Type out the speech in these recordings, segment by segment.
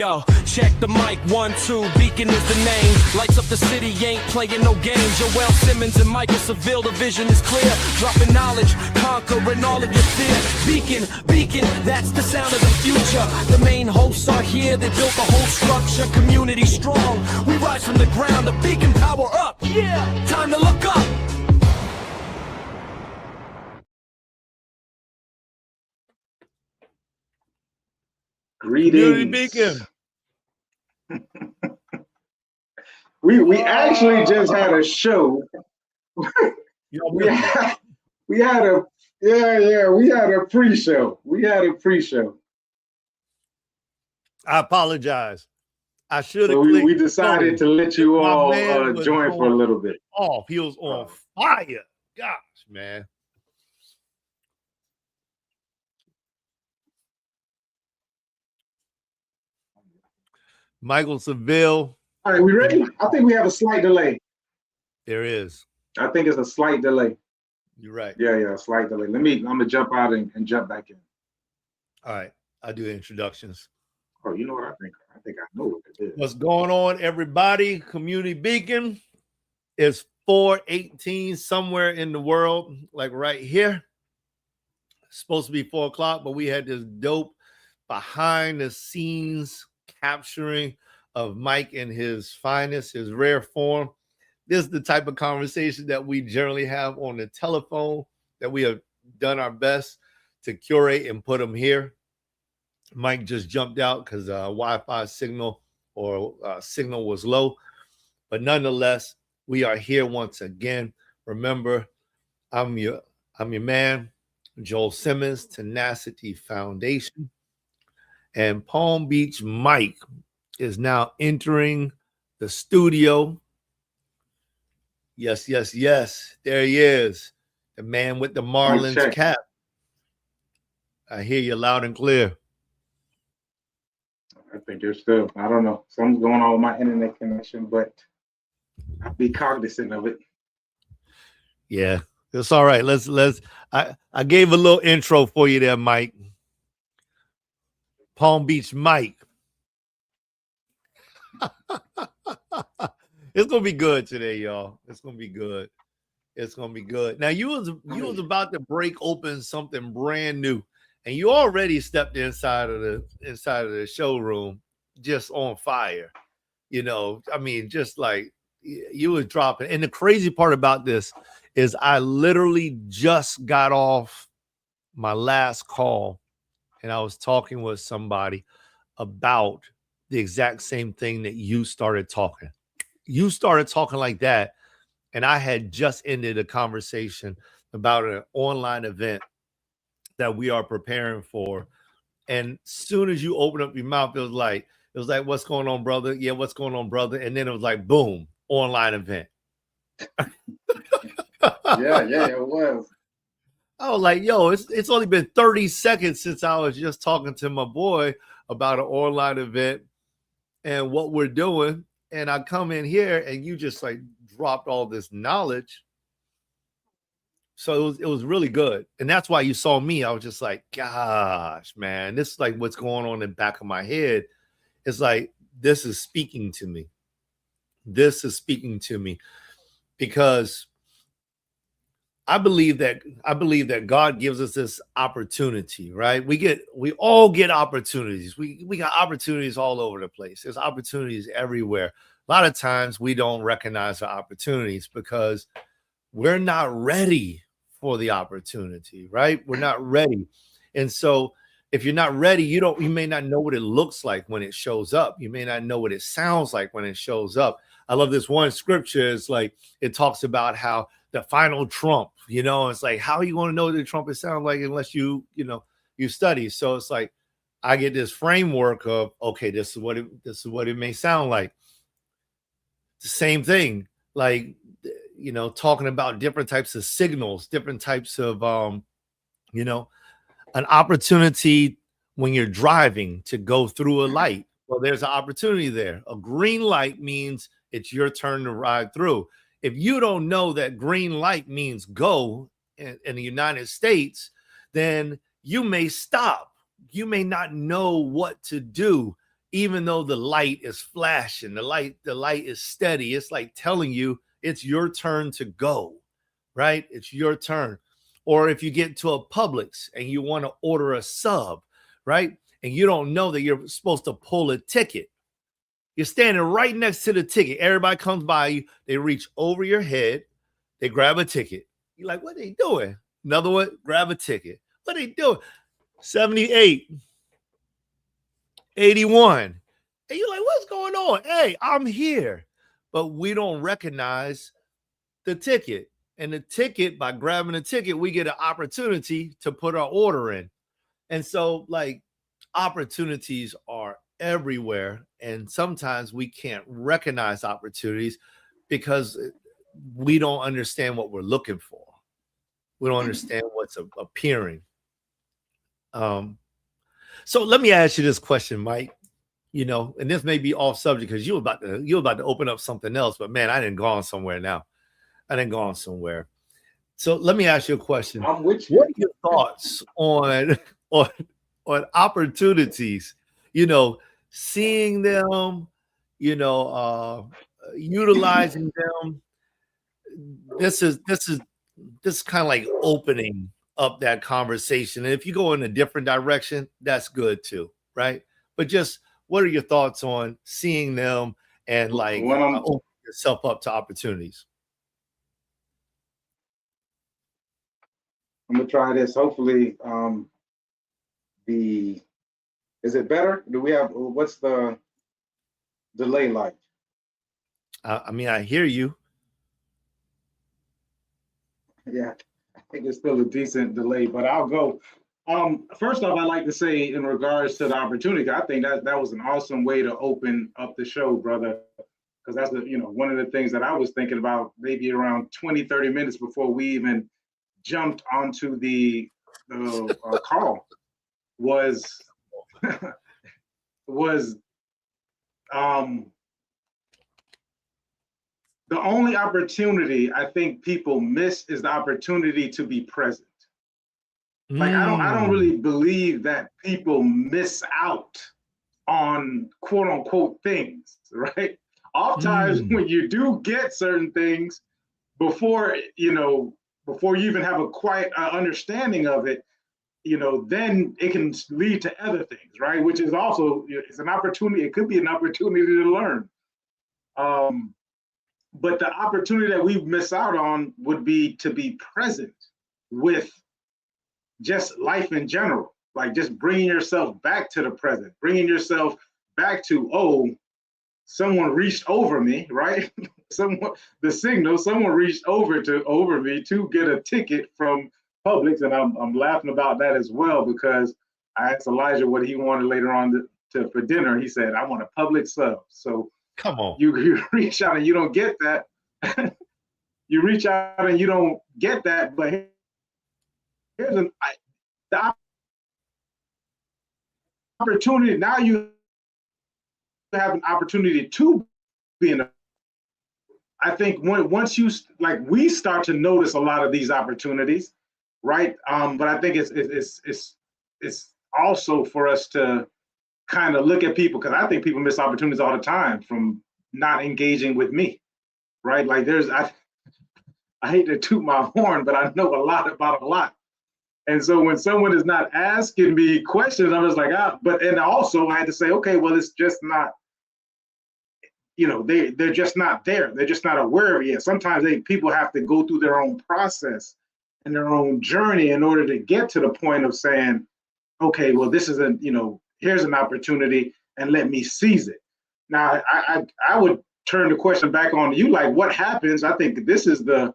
Yo, check the mic, 1, 2, Beacon is the name. Lights up the city, ain't playing no games. Joel Simmons and Michael Seville, the vision is clear. Dropping knowledge, conquering all of your fear. Beacon, that's the sound of the future. The main hosts are here, they built the whole structure. Community strong, we rise from the ground. The beacon power up, yeah, time to look up. Greetings. Beacon. we actually just had a show. we had a pre-show. We had a pre-show. I apologize. I should have. So we decided to let you all join for a little bit. Off. He was on fire. Gosh, man. Michael Seville. All right, we ready? I think we have a slight delay. There is. I think it's a slight delay. You're right. Yeah, slight delay. I'm gonna jump out and jump back in. All right, I'll do the introductions. Oh, you know what I think? I think I know what it is. What's going on, everybody? Community Beacon. It's 4:18 somewhere in the world, like right here. It's supposed to be 4 o'clock, but we had this dope behind the scenes capturing of Mike in his finest, his rare form. This is the type of conversation that we generally have on the telephone, that we have done our best to curate and put them here. Mike just jumped out because Wi-Fi signal signal was low, but nonetheless, we are here once again. Remember, I'm your man, Joel Simmons, Tenacity Foundation. And Palm Beach Mike is now entering the studio. Yes. There he is. The man with the Marlins cap. I hear you loud and clear. I think you're still, I don't know. Something's going on with my internet connection, but I'll be cognizant of it. Yeah, it's all right. I gave a little intro for you there, Mike. Palm Beach Mike. It's gonna be good today, y'all. It's gonna be good. It's gonna be good. Now you was about to break open something brand new, and you already stepped inside of the showroom just on fire. You know, I mean, just like you was dropping. And the crazy part about this is I literally just got off my last call. And I was talking with somebody about the exact same thing that you started talking. You started talking like that. And I had just ended a conversation about an online event that we are preparing for. And as soon as you open up your mouth, it was like, what's going on, brother? Yeah, what's going on, brother? And then it was like, boom, online event. Yeah, it was. I was like, yo, it's only been 30 seconds since I was just talking to my boy about an online event and what we're doing. And I come in here and you just like dropped all this knowledge. So it was really good. And that's why you saw me. I was just like, gosh, man, this is like what's going on in the back of my head. It's like, this is speaking to me. This is speaking to me because I believe that God gives us this opportunity, right? We all get opportunities. We got opportunities all over the place. There's opportunities everywhere. A lot of times we don't recognize the opportunities because we're not ready for the opportunity, right? We're not ready. And so if you're not ready, you may not know what it looks like when it shows up. You may not know what it sounds like when it shows up. I love this one scripture. It's like, it talks about how the final trump, it's like, how are you going to know what the trumpet sounds like unless you study? So it's like, I get this framework of, okay, this is what it may sound like. The same thing, like, talking about different types of signals, different types of, an opportunity when you're driving to go through a light. Well, there's an opportunity there. A green light means it's your turn to ride through. If you don't know that green light means go in the United States, then you may stop. You may not know what to do. even though the light is flashing, the light is steady. It's like telling you it's your turn to go, right? It's your turn. Or if you get to a Publix and you want to order a sub, right? And you don't know that you're supposed to pull a ticket. You're standing right next to the ticket. Everybody comes by you. They reach over your head. They grab a ticket. You're like, what are they doing? Another one, grab a ticket. What are they doing? 78, 81. And you're like, what's going on? Hey, I'm here. But we don't recognize the ticket. And the ticket, by grabbing the ticket, we get an opportunity to put our order in. And so, like, opportunities are everywhere. And sometimes we can't recognize opportunities because we don't understand what we're looking for. We don't understand what's appearing. So let me ask you this question, Mike. You know, and this may be off subject because you're about to open up something else, but man, I didn't go on somewhere now. So let me ask you a question. I'm with you. What are your thoughts on opportunities? You know, seeing them, you know, utilizing them. This is kind of like opening up that conversation. And if you go in a different direction, that's good too, right? But just what are your thoughts on seeing them and like opening yourself up to opportunities? I'm gonna try this. Hopefully, is it better? What's the delay like? I mean, I hear you. Yeah, I think it's still a decent delay, but I'll go. First off, I'd like to say in regards to the opportunity, I think that was an awesome way to open up the show, brother. Because that's one of the things that I was thinking about maybe around 20, 30 minutes before we even jumped onto the call was the only opportunity I think people miss is the opportunity to be present. Like I don't really believe that people miss out on quote unquote things, right? Oftentimes when you do get certain things before you even have a quiet understanding of it, then it can lead to other things, right? Which is also, it's an opportunity. It could be an opportunity to learn. But the opportunity that we miss out on would be to be present with just life in general, like just bringing yourself back to the present, bringing yourself back to, someone reached over me, right? Someone reached over me to get a ticket from Publix, and I'm laughing about that as well because I asked Elijah what he wanted later on for dinner. He said, "I want a Publix sub." So come on, you reach out and you don't get that. You reach out and you don't get that, but here's the opportunity. Now you have an opportunity to be in. I think once we start to notice a lot of these opportunities, right? But I think it's also for us to kind of look at people, because I think people miss opportunities all the time from not engaging with me, right? Like I hate to toot my horn, but I know a lot about a lot. And so when someone is not asking me questions, I'm just like, and also I had to say, okay, well, it's just not, they're just not there. They're just not aware of it yet. Sometimes people have to go through their own process and their own journey in order to get to the point of saying, okay, well, this is here's an opportunity and let me seize it. Now, I would turn the question back on to you, like what happens? I think this is to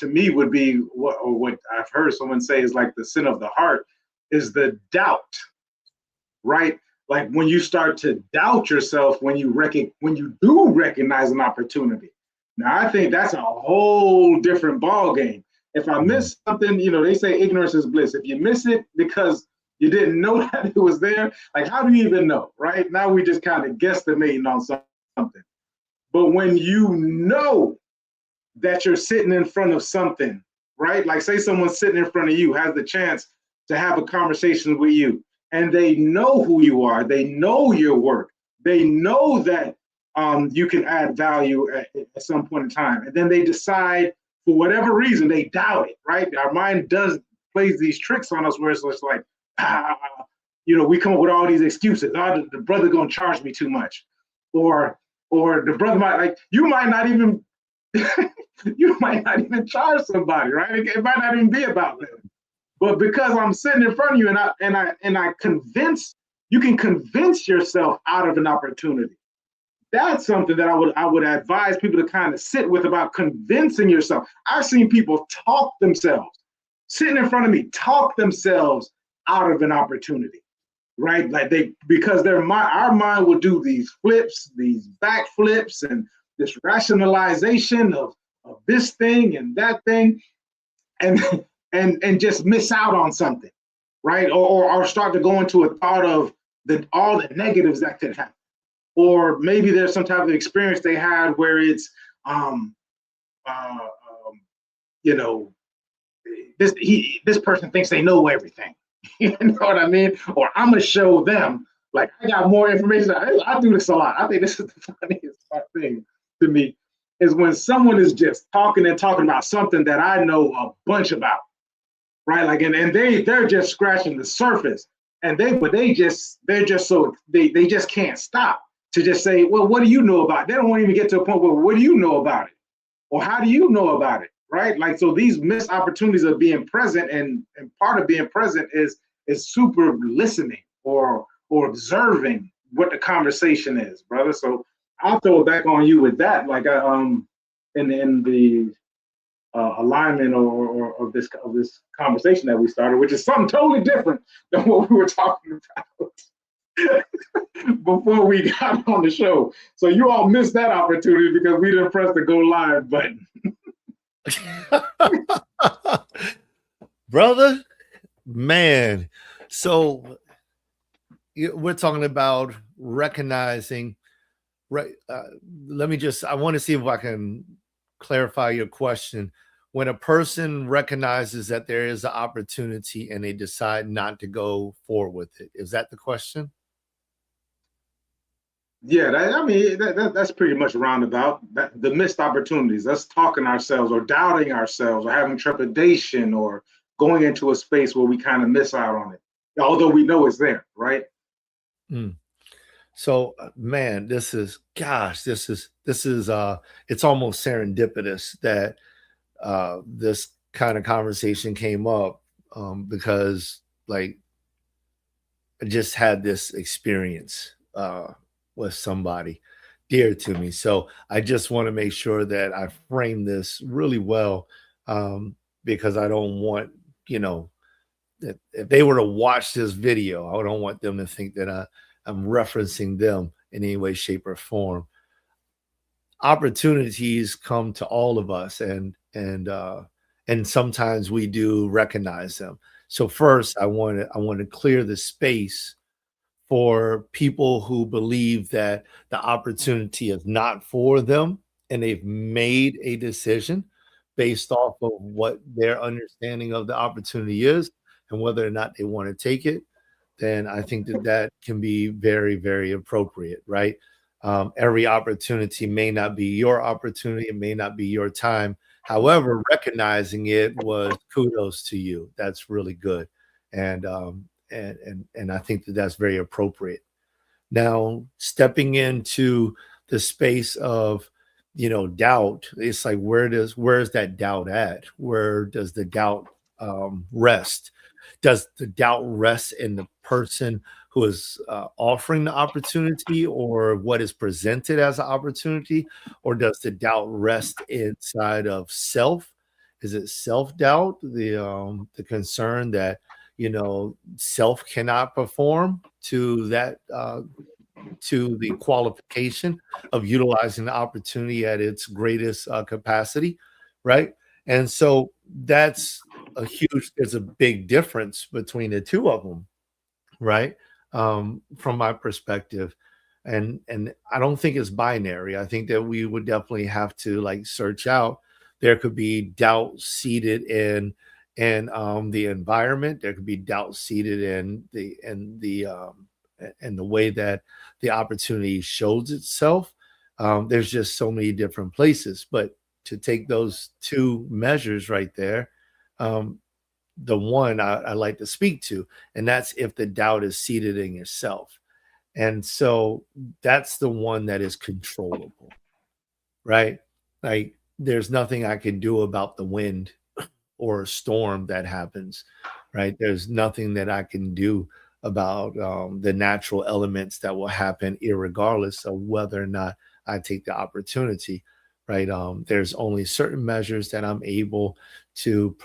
me would be what I've heard someone say is like the sin of the heart is the doubt, right? Like when you start to doubt yourself, when you do recognize an opportunity. Now, I think that's a whole different ball game. If I miss something, they say ignorance is bliss. If you miss it because you didn't know that it was there, like how do you even know, right? Now we just kind of guesstimating on something. But when you know that you're sitting in front of something, right? Like say someone's sitting in front of you, has the chance to have a conversation with you. and they know who you are. They know your work. They know that you can add value at some point in time. And then they decide, for whatever reason, they doubt it, right? Our mind plays these tricks on us where it's just like, we come up with all these excuses. Oh, the brother gonna charge me too much. Or the brother you might not even charge somebody, right? It might not even be about them. But because I'm sitting in front of you and I you can convince yourself out of an opportunity. That's something that I would advise people to kind of sit with, about convincing yourself. I've seen people talk themselves, sitting in front of me, talk themselves out of an opportunity, right? Because our mind will do these flips, these back flips, and this rationalization of this thing and that thing, and just miss out on something, right? Or start to go into a thought of all the negatives that could happen. Or maybe there's some type of experience they had where it's, this person thinks they know everything. You know what I mean? Or I'm gonna show them, like, I got more information. I do this a lot. I think this is the funniest thing to me, is when someone is just talking about something that I know a bunch about, right? Like, and they're just scratching the surface, and they just can't stop to just say, well, what do you know about it? They don't want to even get to a point where, what do you know about it? Or how do you know about it, right? Like, so these missed opportunities of being present, and part of being present is super listening or observing what the conversation is, brother. So I'll throw it back on you with that, like in the alignment or of this conversation that we started, which is something totally different than what we were talking about before we got on the show. So you all missed that opportunity because we didn't press the go live button. Brother, man. So we're talking about recognizing, right? I want to see if I can clarify your question. When a person recognizes that there is an opportunity and they decide not to go forward with it, is that the question? Yeah, that's pretty much roundabout. The missed opportunities, us talking ourselves or doubting ourselves or having trepidation or going into a space where we kind of miss out on it, although we know it's there, right? So, man, this is it's almost serendipitous that this kind of conversation came up, because, like, I just had this experience with somebody dear to me. So I just want to make sure that I frame this really well, because I don't want, that if they were to watch this video, I don't want them to think that I'm referencing them in any way, shape, or form. Opportunities come to all of us, and sometimes we do recognize them. So first, I want to clear the space for people who believe that the opportunity is not for them, and they've made a decision based off of what their understanding of the opportunity is and whether or not they want to take it. Then I think that can be very, very appropriate, right? Every opportunity may not be your opportunity. It may not be your time. However, recognizing it was kudos to you. That's really good. And I think that's very appropriate. Now, stepping into the space of, doubt, it's like, where is that doubt at? Where does the doubt rest? Does the doubt rest in the person who is offering the opportunity, or what is presented as an opportunity? Or does the doubt rest inside of self? Is it self-doubt, the concern that, self cannot perform to that, to the qualification of utilizing the opportunity at its greatest capacity, right? And so there's a big difference between the two of them, right? From my perspective. And I don't think it's binary. I think that we would definitely have to, like, search out. There could be doubt seated in in the environment. There could be doubt seated in the way that the opportunity shows itself. There's just so many different places. But to take those two measures right there, the one I like to speak to, and that's if the doubt is seated in yourself. And so that's the one that is controllable, right? Like there's nothing I can do about the wind or a storm that happens, right? There's nothing that I can do about the natural elements that will happen, irregardless of whether or not I take the opportunity, right? There's only certain measures that I'm able to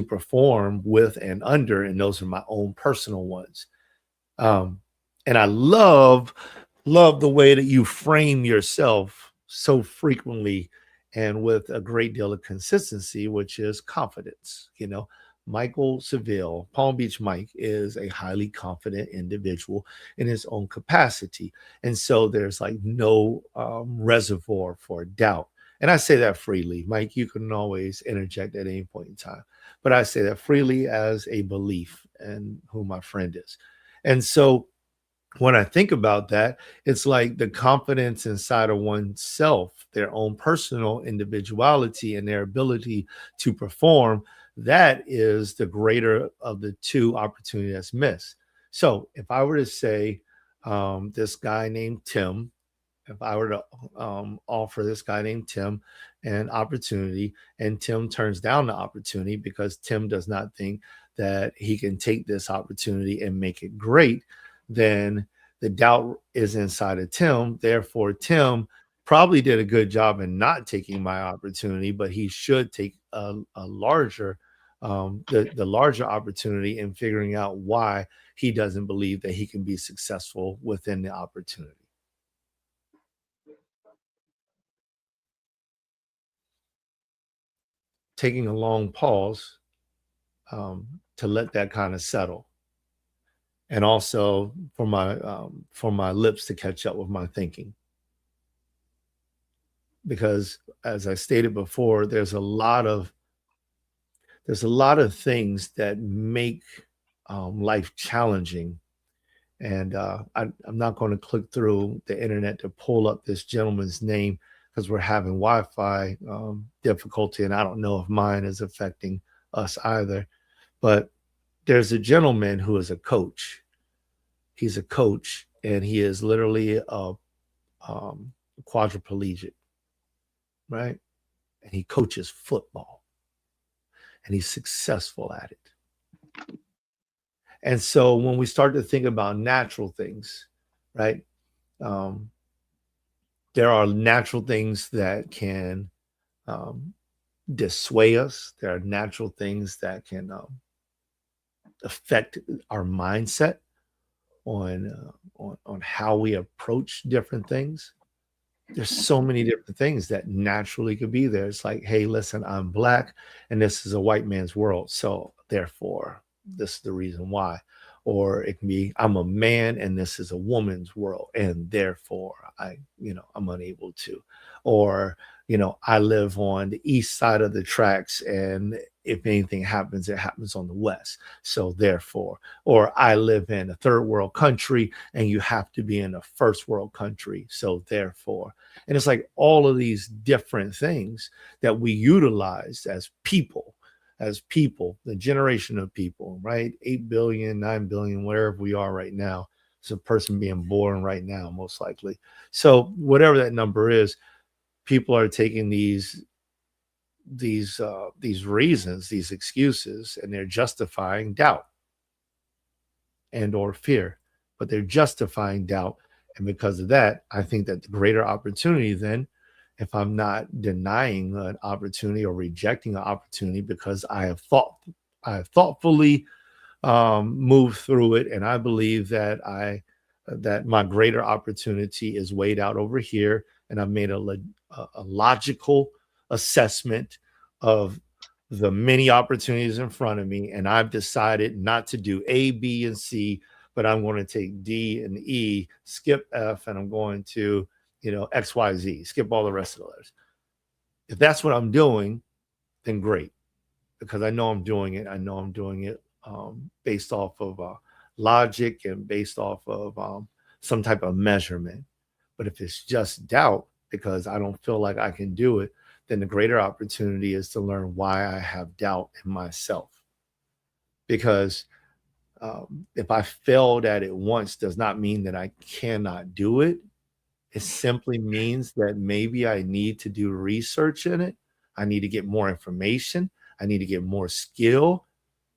perform with and under, and those are my own personal ones. And I love the way that you frame yourself so frequently and with a great deal of consistency, which is confidence. You know, Michael Seville, Palm Beach Mike, is a highly confident individual in his own capacity. And so there's like no reservoir for doubt. And I say that freely. Mike, you can always interject at any point in time. But I say that freely as a belief in who my friend is. And so when I think about that, it's like the confidence inside of oneself, their own personal individuality and their ability to perform, that is the greater of the two opportunities that's missed. So if I were to say this guy named Tim, if I were to offer this guy named Tim an opportunity and Tim turns down the opportunity because Tim does not think that he can take this opportunity and make it great, then the doubt is inside of Tim. Therefore, Tim probably did a good job in not taking my opportunity, but he should take a larger, the larger opportunity in figuring out why he doesn't believe that he can be successful within the opportunity. Taking a long pause to let that kind of settle. And also for my lips to catch up with my thinking. Because as I stated before, there's a lot of things that make life challenging. And I'm not going to click through the internet to pull up this gentleman's name because we're having Wi-Fi difficulty, and I don't know if mine is affecting us either. But there's a gentleman who is a coach. He's a coach, and he is literally a quadriplegic, right? And he coaches football, and he's successful at it. And so when we start to think about natural things, right? There are natural things that can dissuade us. There are natural things that can affect our mindset on how we approach different things. There's so many different things that naturally could be there. It's like, hey, listen, I'm Black and this is a white man's world. So therefore, this is the reason why. Or it can be, I'm a man and this is a woman's world. And therefore I'm unable to. Or, I live on the east side of the tracks, and if anything happens, it happens on the west. So therefore, or I live in a third world country and you have to be in a first world country. So therefore, and it's like all of these different things that we utilize as people, the generation of people, right? 8 billion, 9 billion, wherever we are right now. It's a person being born right now, most likely. So whatever that number is, people are taking these reasons, these excuses, and they're justifying doubt and or fear, but they're justifying doubt. And because of that, I think that the greater opportunity then, if I'm not denying an opportunity or rejecting an opportunity because I have thoughtfully moved through it, and I believe that that my greater opportunity is weighed out over here, and I've made a logical assessment of the many opportunities in front of me, and I've decided not to do A, B, and C, but I'm going to take D and E, skip F, and I'm going to, X, Y, Z, skip all the rest of the letters. If that's what I'm doing, then great. because I know I'm doing it. I know I'm doing it based off of logic and based off of some type of measurement. But if it's just doubt because I don't feel like I can do it, then the greater opportunity is to learn why I have doubt in myself. Because if I failed at it once does not mean that I cannot do it. It simply means that maybe I need to do research in it. I need to get more information. I need to get more skill,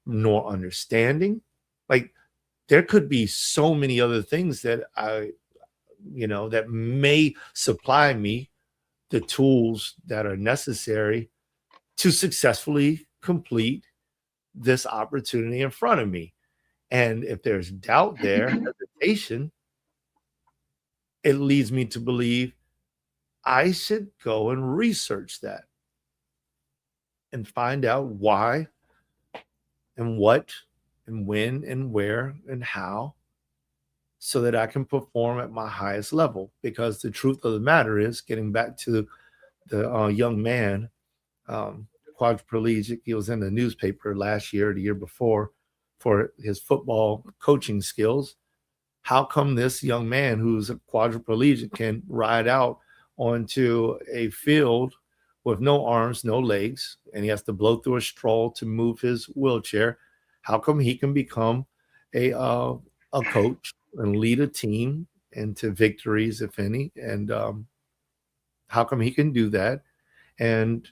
more understanding. Like there could be so many other things that that may supply me the tools that are necessary to successfully complete this opportunity in front of me. And if there's doubt there, hesitation, it leads me to believe I should go and research that and find out why and what and when and where and how, so that I can perform at my highest level. Because the truth of the matter is, getting back to the young man, quadriplegic, he was in the newspaper last year, the year before, for his football coaching skills. How come this young man who's a quadriplegic can ride out onto a field with no arms, no legs, and he has to blow through a straw to move his wheelchair? How come he can become a coach and lead a team into victories, if any? And how come he can do that? And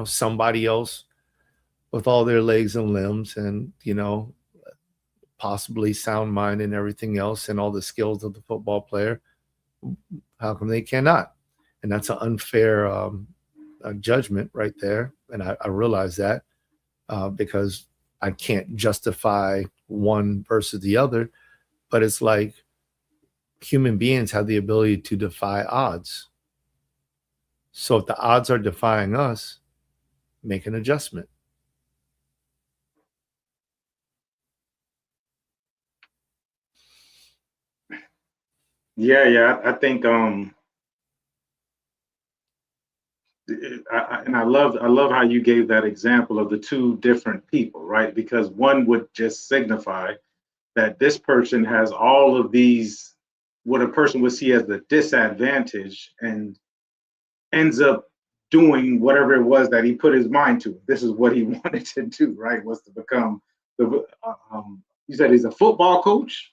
somebody else with all their legs and limbs and possibly sound mind and everything else and all the skills of the football player, how come they cannot? And that's an unfair judgment right there. And I realize that because I can't justify one versus the other, but it's like human beings have the ability to defy odds. So if the odds are defying us, make an adjustment. Yeah. I think I love how you gave that example of the two different people, right? Because one would just signify that this person has all of these, what a person would see as the disadvantage, and ends up doing whatever it was that he put his mind to. This is what he wanted to do, right? Was to become the. You said he's a football coach.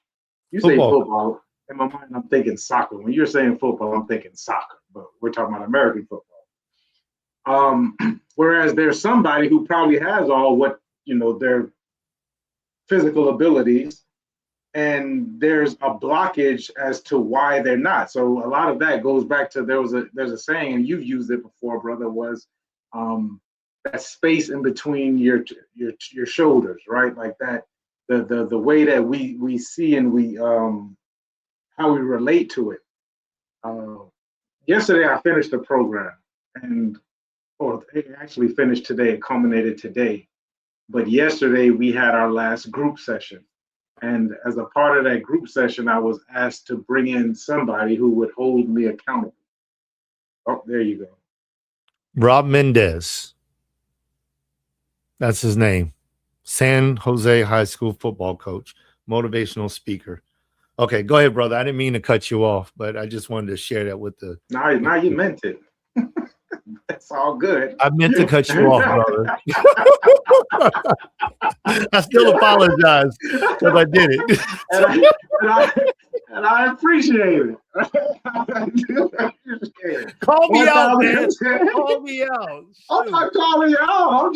You say football. In my mind, I'm thinking soccer. When you're saying football, I'm thinking soccer. But we're talking about American football. Whereas there's somebody who probably has all what their physical abilities, and there's a blockage as to why they're not. So a lot of that goes back to there's a saying, and you've used it before, brother, was that space in between your shoulders, right? Like that the way that we see and we how we relate to it. Yesterday I finished the program, or it actually finished today, it culminated today. But yesterday we had our last group session. And as a part of that group session, I was asked to bring in somebody who would hold me accountable. Oh, there you go. Rob Mendez. That's his name. San Jose High School football coach, motivational speaker. Okay, go ahead, brother. I didn't mean to cut you off, but I just wanted to share that with the... Now you meant it. That's all good. I meant to cut you off, brother. I still apologize because I did it. and I appreciate it. I do appreciate it. Call me out, man. Call me out. I'm not calling you out.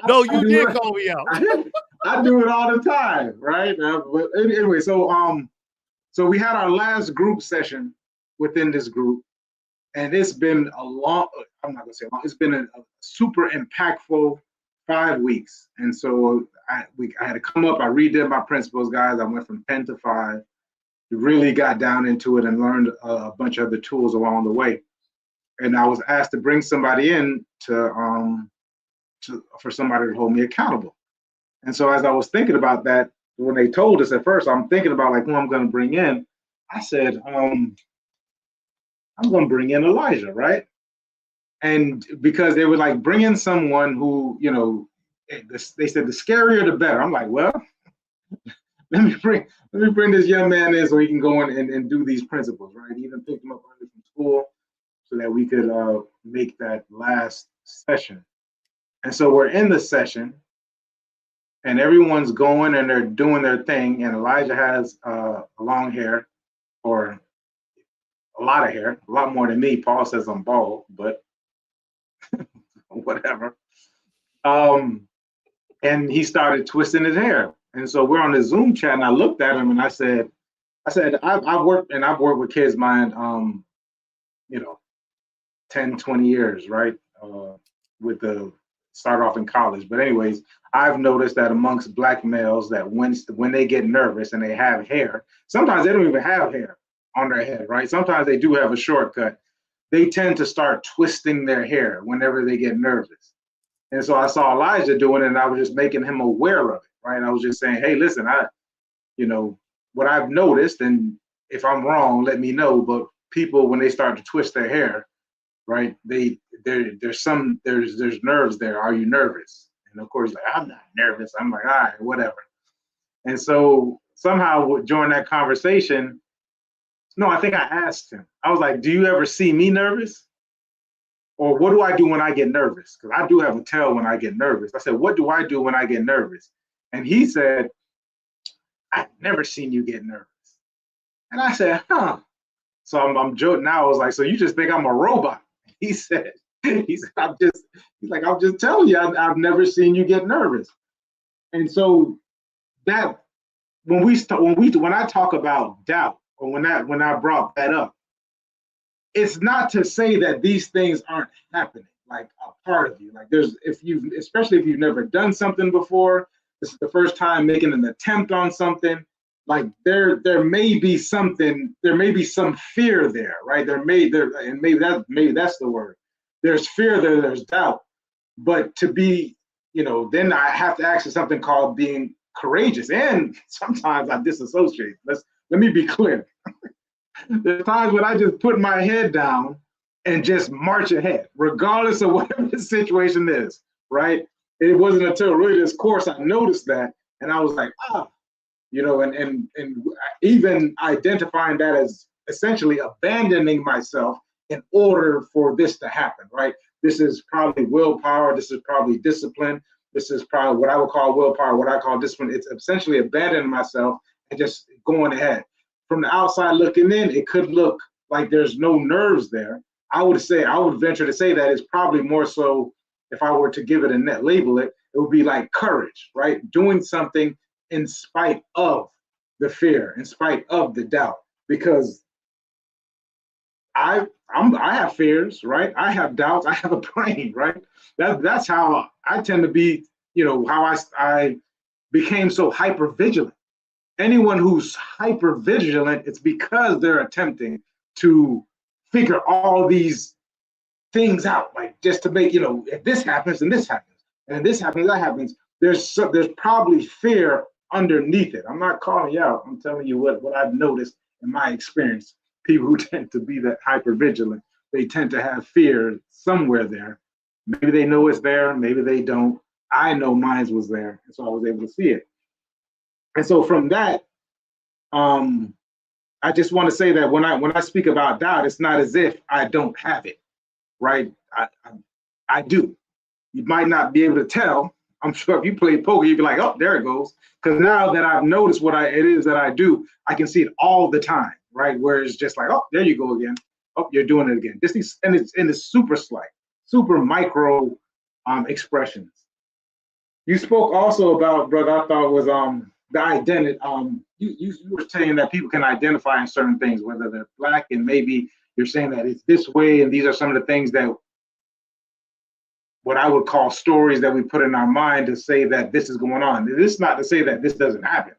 No, you did call me out. I do it all the time, right? But anyway, so we had our last group session within this group. And it's been I'm not gonna say long, it's been a super impactful 5 weeks. And so I had to come up, I redid my principles, guys. I went from 10 to 5, really got down into it and learned a bunch of the tools along the way. And I was asked to bring somebody in for somebody to hold me accountable. And so as I was thinking about that, when they told us at first, I'm thinking about like who I'm gonna bring in. I said, I'm going to bring in Elijah, right? And because they would like bring in someone who, you know, they said the scarier the better. I'm like, well, let me bring this young man in so he can go in and do these principles, right? Even pick him up early from school so that we could make that last session. And so we're in the session and everyone's going and they're doing their thing. And Elijah has long hair, or a lot of hair, a lot more than me. Paul says I'm bald, but whatever. And he started twisting his hair. And so we're on the Zoom chat and I looked at him and I said, I've worked with kids mine, you know, 10, 20 years, right? With the start off in college. But anyways, I've noticed that amongst black males that when they get nervous and they have hair, sometimes they don't even have hair on their head, right? Sometimes they do have a shortcut. They tend to start twisting their hair whenever they get nervous. And so I saw Elijah doing it and I was just making him aware of it, right? I was just saying, hey, listen, you know, what I've noticed, and if I'm wrong, let me know, but people, when they start to twist their hair, right, there's nerves there. Are you nervous? And of course, like, I'm not nervous. I'm like, all right, whatever. And so somehow during that conversation, no, I think I asked him, I was like, do you ever see me nervous? Or what do I do when I get nervous? Because I do have a tell when I get nervous. I said, what do I do when I get nervous? And he said, I've never seen you get nervous. And I said, huh. So I'm joking now. I was like, so you just think I'm a robot? He said, I'm just telling you, I've never seen you get nervous. And so that when I talk about doubt, or when I brought that up, it's not to say that these things aren't happening, like a part of you. Like especially if you've never done something before, this is the first time making an attempt on something, like there may be some fear there, right? Maybe that's the word. There's fear there, there's doubt. But to be, you know, then I have to ask you something called being courageous. And sometimes I disassociate. Let me be clear. There's times when I just put my head down and just march ahead, regardless of whatever the situation is, right? It wasn't until really this course I noticed that, and I was like, you know, and even identifying that as essentially abandoning myself in order for this to happen, right? This is probably willpower. This is probably discipline. This is probably what I would call willpower, what I call discipline. It's essentially abandoning myself and just going ahead. From the outside looking in, it could look like there's no nerves there. I would venture to say that it's probably more so, if I were to give it a net label, it would be like courage, right? Doing something in spite of the fear, in spite of the doubt, because I have fears, right? I have doubts. I have a brain, right? That's how I tend to be. You know, how I became so hyper vigilant. Anyone who's hyper vigilant, it's because they're attempting to figure all these things out, like just to make, you know, if this happens and this happens, and this happens, that happens. There's probably fear underneath it. I'm not calling you out. I'm telling you what I've noticed in my experience. People who tend to be that hyper vigilant, they tend to have fear somewhere there. Maybe they know it's there, maybe they don't. I know mine was there, and so I was able to see it. And so from that, I just want to say that when I speak about doubt, it's not as if I don't have it, right? I do. You might not be able to tell. I'm sure if you play poker, you'd be like, oh, there it goes. Because now that I've noticed what it is that I do, I can see it all the time, right? Where it's just like, oh, there you go again. Oh, you're doing it again. And it's in the super slight, super micro expressions. You spoke also about, brother, I thought was the identity. You were saying that people can identify in certain things, whether they're Black, and maybe you're saying that it's this way, and these are some of the things that what I would call stories that we put in our mind to say that this is going on. This is not to say that this doesn't happen,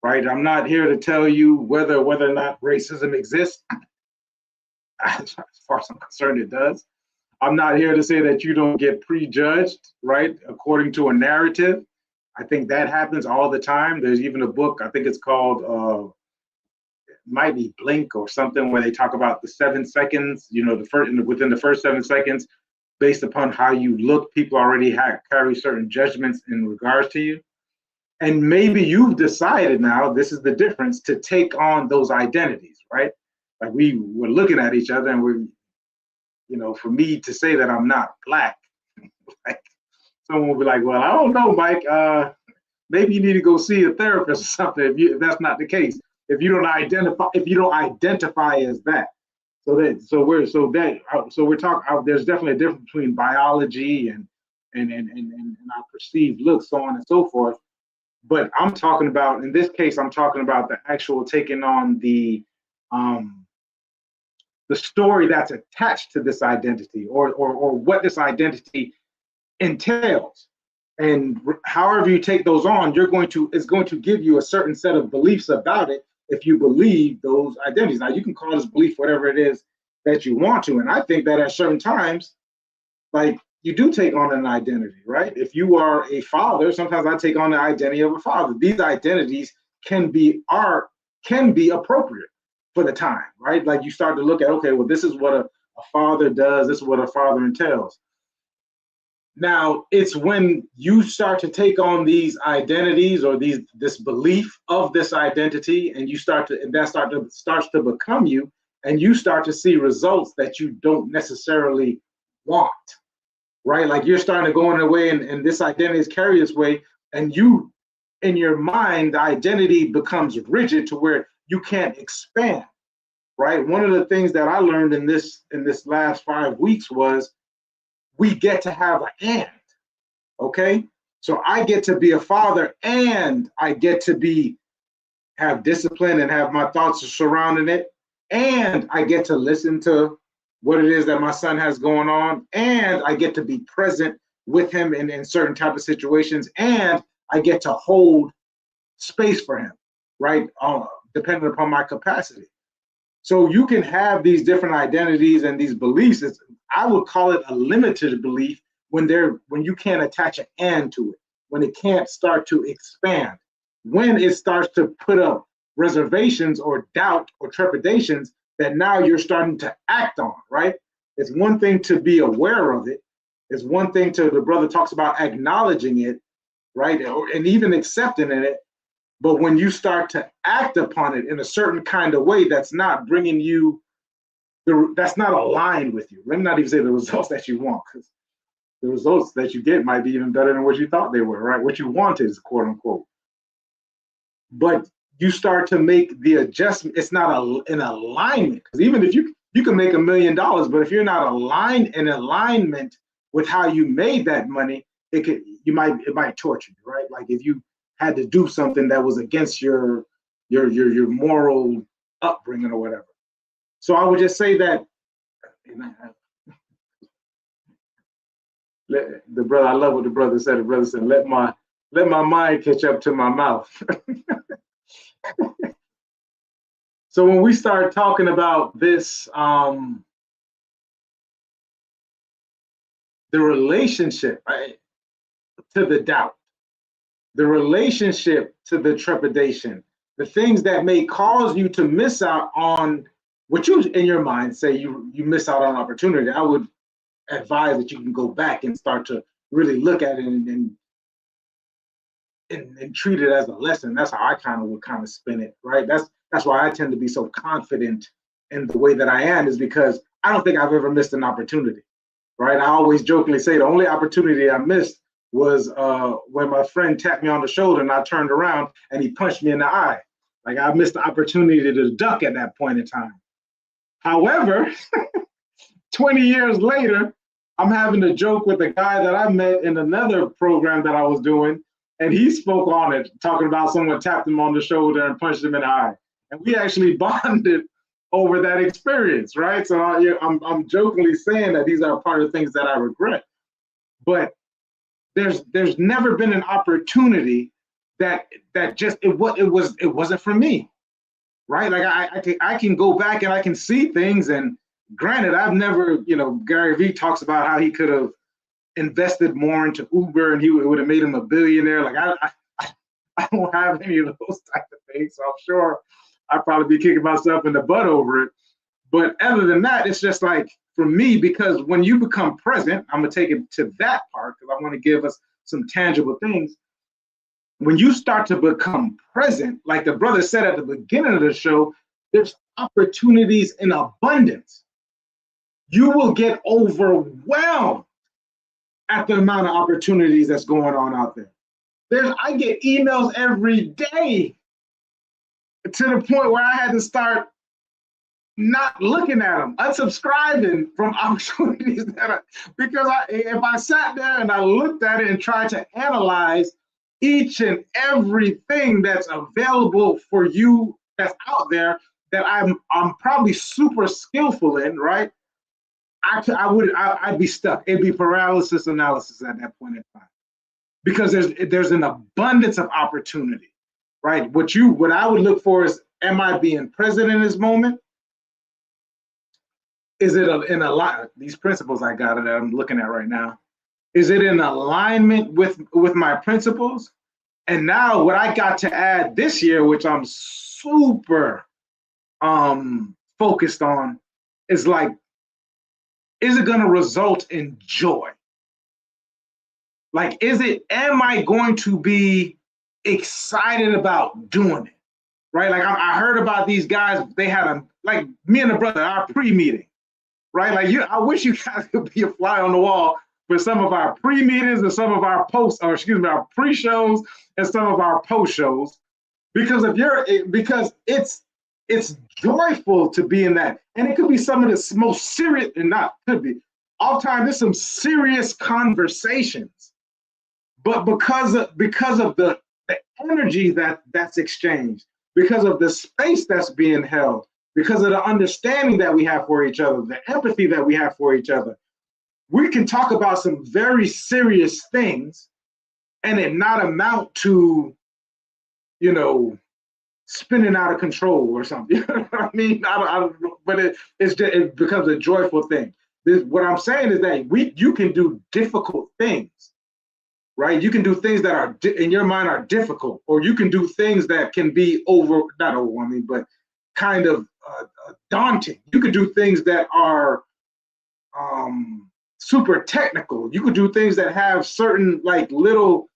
right? I'm not here to tell you whether or not racism exists. As far as I'm concerned, it does. I'm not here to say that you don't get prejudged, right, according to a narrative. I think that happens all the time. There's even a book, I think it's called, it might be Blink or something, where they talk about the 7 seconds, you know, within the first 7 seconds, based upon how you look, people already carry certain judgments in regards to you. And maybe you've decided now, this is the difference, to take on those identities, right? Like we were looking at each other and we're, you know, for me to say that I'm not black, like someone will be like, well, I don't know, Mike, maybe you need to go see a therapist or something if that's not the case. If you don't identify as that. So we're talking, there's definitely a difference between biology and our perceived looks, so on and so forth. But I'm talking about, in this case, I'm talking about the actual taking on the story that's attached to this identity, or what this identity entails. And however you take those on, it's going to give you a certain set of beliefs about it if you believe those identities. Now, you can call this belief whatever it is that you want to. And I think that at certain times, like, you do take on an identity, right? If you are a father, sometimes I take on the identity of a father. These identities can be appropriate for the time, right? Like you start to look at, okay, well, this is what a father does. This is what a father entails. Now, it's when you start to take on these identities or this belief of this identity, and that starts to become you, and you start to see results that you don't necessarily want, right? Like you're starting to go in a way, and this identity is carried this way, and you, in your mind, the identity becomes rigid to where you can't expand, right? One of the things that I learned in this last 5 weeks was we get to have an and, okay? So I get to be a father and I get to have discipline and have my thoughts surrounding it. And I get to listen to what it is that my son has going on. And I get to be present with him in certain type of situations. And I get to hold space for him, right? Depending upon my capacity. So you can have these different identities and these beliefs. I would call it a limited belief when you can't attach an and to it, when it can't start to expand, when it starts to put up reservations or doubt or trepidations that now you're starting to act on, right? It's one thing to be aware of it. It's one thing the brother talks about acknowledging it, right? And even accepting it. But when you start to act upon it in a certain kind of way that's not bringing you, that's not aligned with you. Let me not even say the results that you want, because the results that you get might be even better than what you thought they were, right? What you wanted is quote unquote. But you start to make the adjustment. It's not an alignment, because even if you can make $1 million, but if you're not in alignment with how you made that money, it might torture you, right? Like if you had to do something that was against your moral upbringing or whatever. So I would just say that the brother, I love what the brother said. The brother said, let my mind catch up to my mouth. So when we start talking about this, the relationship, right, to the doubt, the relationship to the trepidation, the things that may cause you to miss out on what you, in your mind, say you miss out on an opportunity, I would advise that you can go back and start to really look at it and treat it as a lesson. That's how I would spin it, right? That's why I tend to be so confident in the way that I am, is because I don't think I've ever missed an opportunity, right? I always jokingly say the only opportunity I missed was when my friend tapped me on the shoulder and I turned around and he punched me in the eye. Like I missed the opportunity to duck at that point in time. However, 20 years later, I'm having a joke with a guy that I met in another program that I was doing, and he spoke on it, talking about someone tapped him on the shoulder and punched him in the eye. And we actually bonded over that experience, right? So I'm jokingly saying that these are part of the things that I regret. But there's never been an opportunity that just it wasn't for me, right? Like I can go back and I can see things, and granted, I've never, Gary Vee talks about how he could have invested more into Uber and it would have made him a billionaire. Like I don't have any of those type of things, so I'm sure I'd probably be kicking myself in the butt over it. But other than that, it's just like, for me, because when you become present, I'm gonna take it to that part because I want to give us some tangible things. When you start to become present, like the brother said at the beginning of the show, there's opportunities in abundance. You will get overwhelmed at the amount of opportunities that's going on out there. I get emails every day to the point where I had to start not looking at them, unsubscribing from opportunities because if I sat there and I looked at it and tried to analyze each and everything that's available for you that's out there that I'm probably super skillful in, right? I'd be stuck. It'd be paralysis analysis at that point in time, because there's an abundance of opportunity, right? What I would look for is, am I being present in this moment? Is it in a lot? These principles I got that I'm looking at right now, is it in alignment with my principles? And now what I got to add this year, which I'm super focused on, is like, is it going to result in joy? Like, am I going to be excited about doing it? Right? Like, I heard about these guys, they had like me and the brother, our pre-meeting, right? Like, I wish you guys could be a fly on the wall for some of our pre-meetings and some of our our pre-shows and some of our post-shows, because it's joyful to be in that. And it could be some of the most serious, and not could be, all time, there's some serious conversations. But because of the energy that's exchanged, because of the space that's being held, because of the understanding that we have for each other, the empathy that we have for each other, we can talk about some very serious things and it not amount to, spinning out of control or something. You know what I mean? But it becomes a joyful thing. What I'm saying is that you can do difficult things, right? You can do things that are in your mind are difficult, or you can do things that can be not overwhelming, but kind of daunting. You could do things that are super technical. You could do things that have certain like little,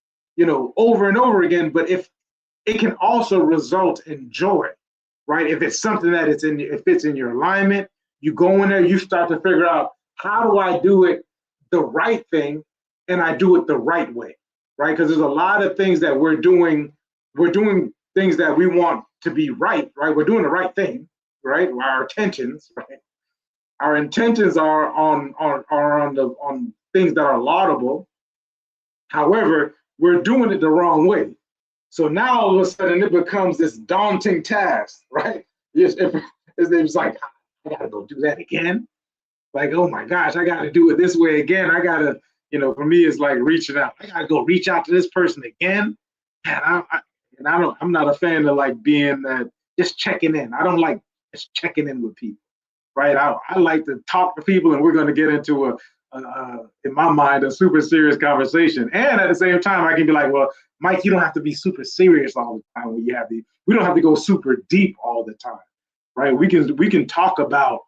over and over again, but if it can also result in joy, right? If it's something that if it's in your alignment, you go in there, you start to figure out, how do I do it the right thing, and I do it the right way, right? Because there's a lot of things that we're doing things that we want to be right? We're doing the right thing, right? Our intentions, right? Our intentions are on things that are laudable. However, we're doing it the wrong way. So now all of a sudden it becomes this daunting task, right? It's like, I gotta go do that again. Like, oh my gosh, I gotta do it this way again. I gotta, for me, it's like reaching out. I gotta go reach out to this person again. And I'm not a fan of like being just checking in. I don't like just checking in with people, right? I like to talk to people, and we're gonna get into in my mind, a super serious conversation. And at the same time, I can be like, well, Mike, you don't have to be super serious all the time when we don't have to go super deep all the time, right? We can talk about,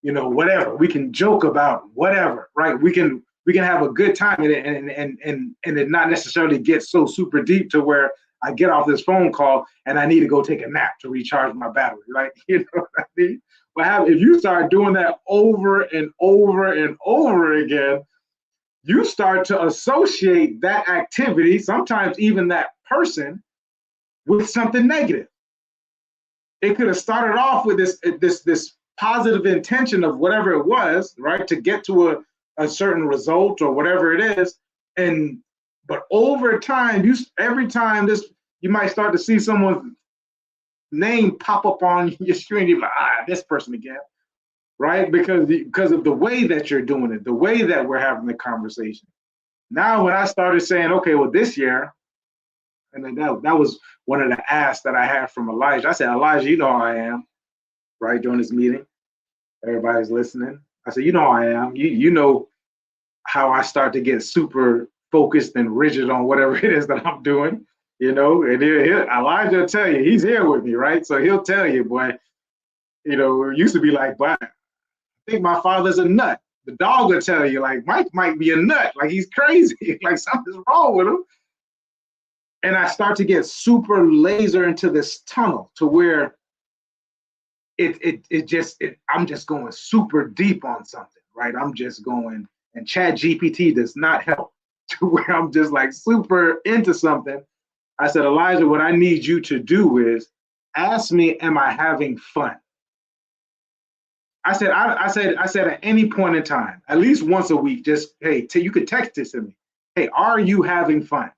whatever. We can joke about whatever, right? We can have a good time and it not necessarily get so super deep to where I get off this phone call and I need to go take a nap to recharge my battery, right? You know what I mean? But if you start doing that over and over and over again, you start to associate that activity, sometimes even that person, with something negative. It could have started off with this positive intention of whatever it was, right, to get to a certain result or whatever it is, but over time, every time you might start to see someone's name pop up on your screen. You're like, this person again, right? Because of the way that you're doing it, the way that we're having the conversation. Now, when I started saying, okay, well, this year, and then that was one of the asks that I had from Elijah. I said, Elijah, you know how I am, right? During this meeting, everybody's listening. I said, you know how I am. You know how I start to get super focused and rigid on whatever it is that I'm doing. And Elijah will tell you, he's here with me, right? So he'll tell you, boy, it used to be like, boy, think my father's a nut. The dog will tell you, like, Mike might be a nut, like he's crazy, like something's wrong with him. And I start to get super laser into this tunnel to where I'm just going super deep on something, right? I'm just going, and Chat GPT does not help to where I'm just like super into something. I said, Elijah, what I need you to do is ask me, am I having fun? I said at any point in time, at least once a week, just, hey, you could text this to me. Hey, are you having fun?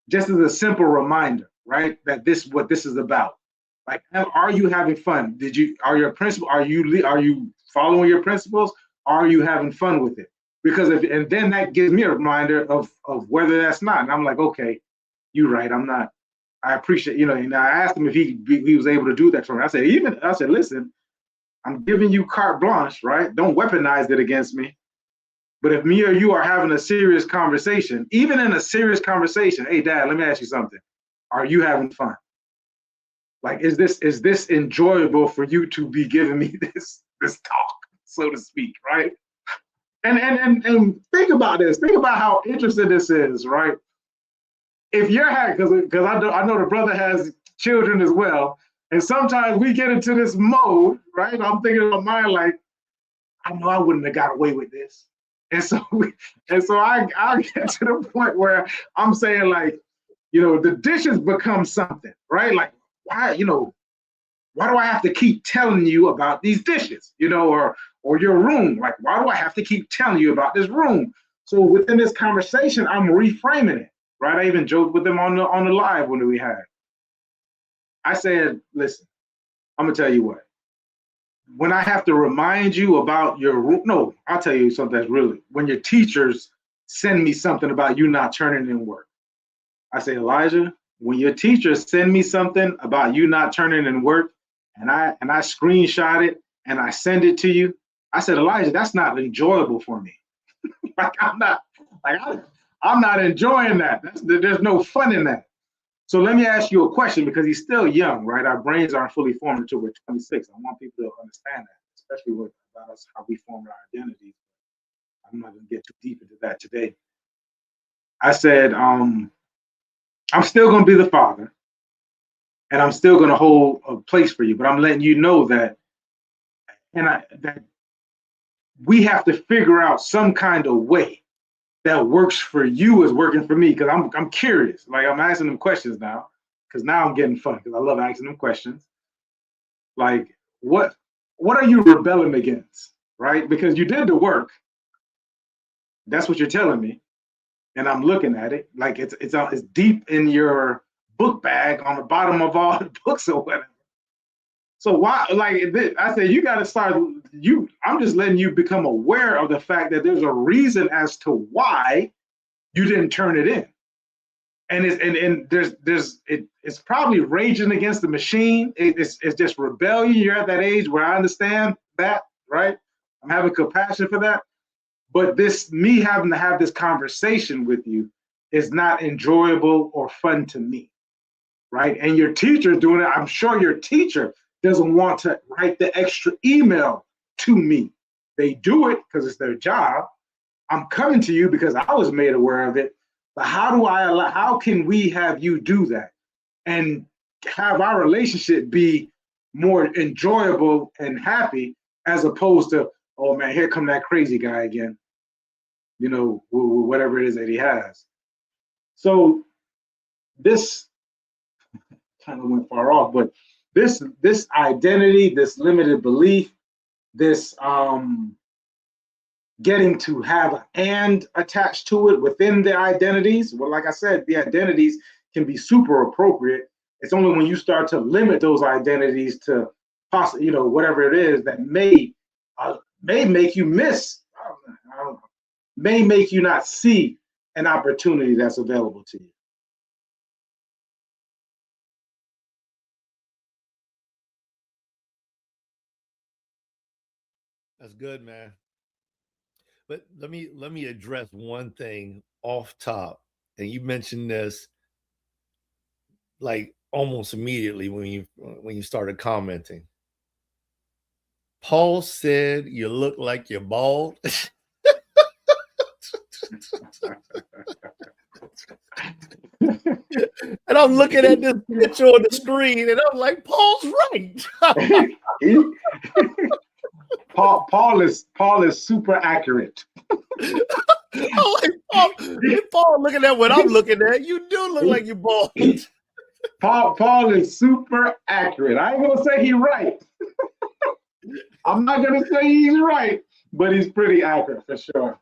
Just as a simple reminder, right? That this is what this is about. Like, are you having fun? Are you following your principles? Are you having fun with it? Because and then that gives me a reminder of whether that's not. And I'm like, okay, you're right. I'm not. I appreciate, and I asked him if he was able to do that for me. I said, listen, I'm giving you carte blanche, right? Don't weaponize it against me. But if me or you are having a serious conversation, even in a serious conversation, hey, Dad, let me ask you something. Are you having fun? Like, is this enjoyable for you to be giving me this talk, so to speak, right? And think about this. Think about how interesting this is, right? If you're having, because I know the brother has children as well, and sometimes we get into this mode, right? I'm thinking about mine, like, I know I wouldn't have got away with this. And so I get to the point where I'm saying, like, the dishes become something, right? Like, why do I have to keep telling you about these dishes, or your room? Like, why do I have to keep telling you about this room? So within this conversation, I'm reframing it, right? I even joked with them on the live when we had. I said, listen, I'm gonna tell you what. When I have to remind you about your room, no, I'll tell you something that's really, when your teachers send me something about you not turning in work. I say, Elijah, when your teachers send me something about you not turning in work, and I screenshot it and I send it to you, I said, Elijah, that's not enjoyable for me. Like, I'm not enjoying that. There's no fun in that. So let me ask you a question, because he's still young, right? Our brains aren't fully formed until we're 26. I want people to understand that, especially about us, how we form our identities. I'm not going to get too deep into that today. I said, I'm still going to be the father, and I'm still going to hold a place for you, but I'm letting you know that, that we have to figure out some kind of way that works for you is working for me, because I'm curious. Like, I'm asking them questions now, because now I'm getting fun, because I love asking them questions. Like, what are you rebelling against, right? Because you did the work. That's what you're telling me, and I'm looking at it like it's deep in your book bag on the bottom of all the books or whatever. So why, like, I said, you got to start. I'm just letting you become aware of the fact that there's a reason as to why you didn't turn it in, and it's probably raging against the machine. It's just rebellion. You're at that age where I understand that, right? I'm having compassion for that, but me having to have this conversation with you is not enjoyable or fun to me, right? And your teacher doing it. I'm sure your teacher doesn't want to write the extra email to me. They do it because it's their job. I'm coming to you because I was made aware of it. But how can we have you do that and have our relationship be more enjoyable and happy, as opposed to, oh man, here come that crazy guy again, whatever it is that he has. So this kind of went far off, but this identity, this limited belief, this getting to have an and attached to it within the identities. Well, like I said, the identities can be super appropriate. It's only when you start to limit those identities to possibly, whatever it is that may make you miss, I don't know, may make you not see an opportunity that's available to you. That's good, man. But let me address one thing off top. And you mentioned this like almost immediately when you started commenting. Paul said you look like you're bald. And I'm looking at this picture on the screen, and I'm like, Paul's right. Paul is super accurate. I'm like, Paul, looking at what I'm looking at, you do look like you're bald. Paul is super accurate. I ain't gonna say he's right. I'm not gonna say he's right, but he's pretty accurate for sure.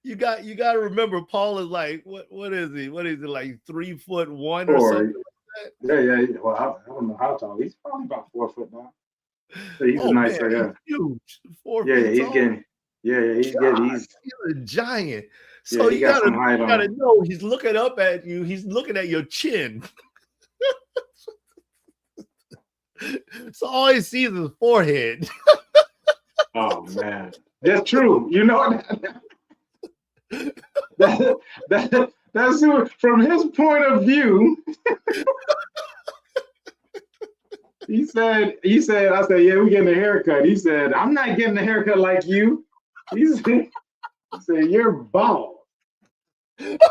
You got to remember, Paul is like, what is he? What is he, like 3'1" or something like that? Yeah. Well, I don't know how tall. He's probably about 4 foot now. So he's a nice guy. He's huge. 4 yeah, feet he's tall. getting. Yeah, he's getting. He's a giant. So you gotta know he's looking up at you. He's looking at your chin. So all he sees is forehead. Oh man, that's true. You know that's from his point of view. He said, I said, yeah, we're getting a haircut. He said, I'm not getting a haircut like you. He said you're bald. I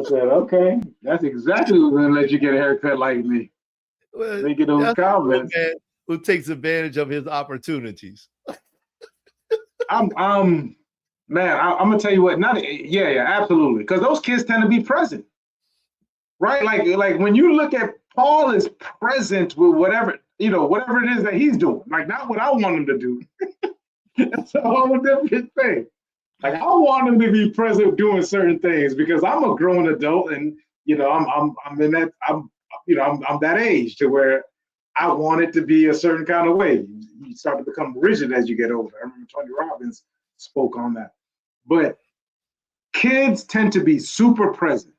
said, okay, that's exactly what's gonna let you get a haircut like me. Well, making those comments. Who takes advantage of his opportunities? I'm gonna tell you what. Yeah, absolutely. Because those kids tend to be present, right? Like when you look at Paul is present with whatever it is that he's doing. Like not what I want him to do. That's a whole different thing. Like I want him to be present doing certain things because I'm a grown adult and I'm in that I'm that age to where I want it to be a certain kind of way. You start to become rigid as you get older. I remember Tony Robbins spoke on that. But kids tend to be super present,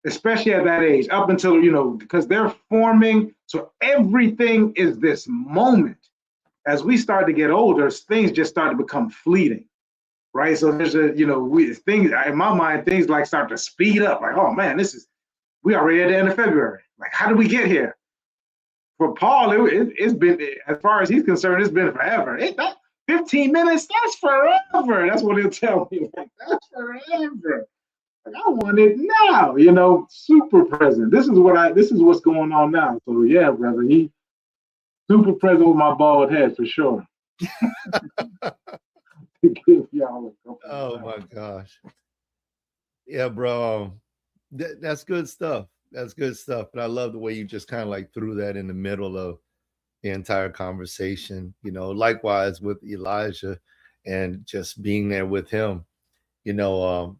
especially at that age, up until, because they're forming. So everything is this moment. As we start to get older, things just start to become fleeting, right? So there's things in my mind, things like start to speed up. Like, oh man, we already at the end of February. Like, how did we get here? For Paul, it's been, as far as he's concerned, it's been forever. 15 minutes, that's forever. That's what he'll tell me. Like, that's forever. Like, I want it now, super present. This is what's going on now. So yeah, brother, he super present with my bald head for sure. Oh my gosh. Yeah, bro. That's good stuff. That's good stuff. But I love the way you just kind of like threw that in the middle of the entire conversation, likewise with Elijah and just being there with him, the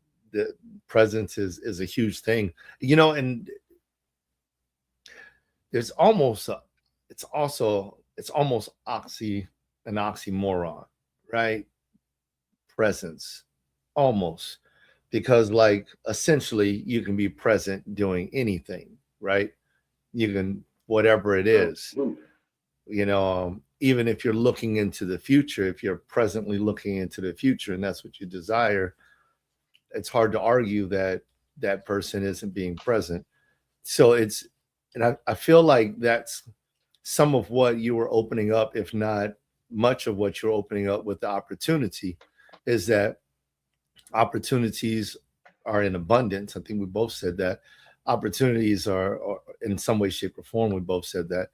presence is a huge thing, and there's almost it's almost an oxymoron, right? Presence, almost. Because like essentially you can be present doing anything, right? You can, whatever it is, even if you're looking into the future, if you're presently looking into the future and that's what you desire, it's hard to argue that that person isn't being present. So I feel like that's some of what you were opening up, if not much of what you're opening up with the opportunity, is that opportunities are in abundance. I think we both said that. Opportunities are in some way, shape, or form. We both said that.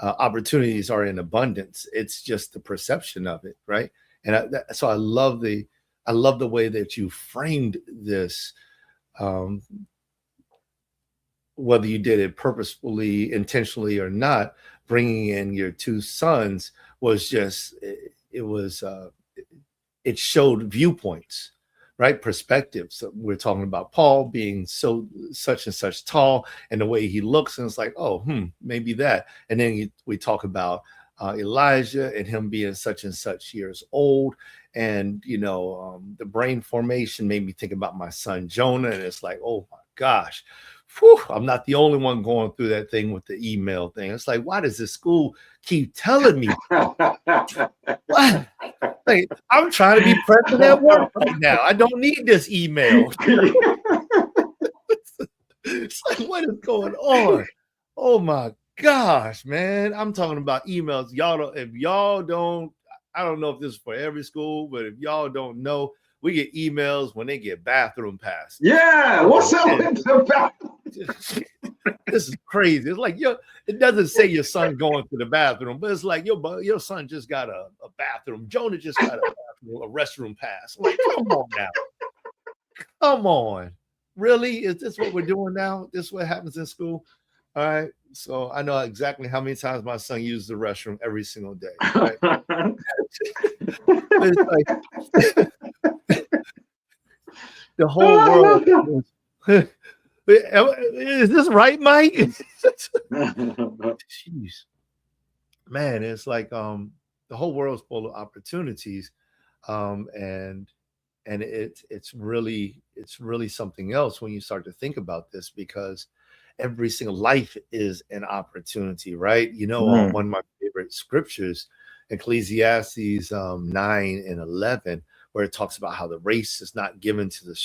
Opportunities are in abundance. It's just the perception of it, right? And so I love the way that you framed this. Whether you did it purposefully, intentionally, or not, bringing in your two sons was just it showed viewpoints, right? Perspectives. So we're talking about Paul being such and such tall and the way he looks, and it's like, maybe that. And then we talk about Elijah and him being such and such years old, and the brain formation made me think about my son Jonah, and it's like, oh my gosh. Whew, I'm not the only one going through that thing with the email thing. It's like, why does the school keep telling me? What? Like, I'm trying to be present at work right now. I don't need this email. It's like, what is going on? Oh my gosh, man, I'm talking about emails. Y'all don't, if y'all don't, I don't know if this is for every school, but if y'all don't know, we get emails when they get bathroom passes. Yeah, what's up with the bathroom? This is crazy. It's like, it doesn't say your son going to the bathroom, but it's like your son just got a bathroom. Jonah just got a restroom pass. I'm like, come on now. Come on. Really? Is this what we're doing now? This is what happens in school? All right. So I know exactly how many times my son uses the restroom every single day. Right? It's like the whole world. Is this right, Mike? Jeez. Man, it's like the whole world's full of opportunities. And it's really something else when you start to think about this, because every single life is an opportunity, right? One of my favorite scriptures, Ecclesiastes 9:11, where it talks about how the race is not given to the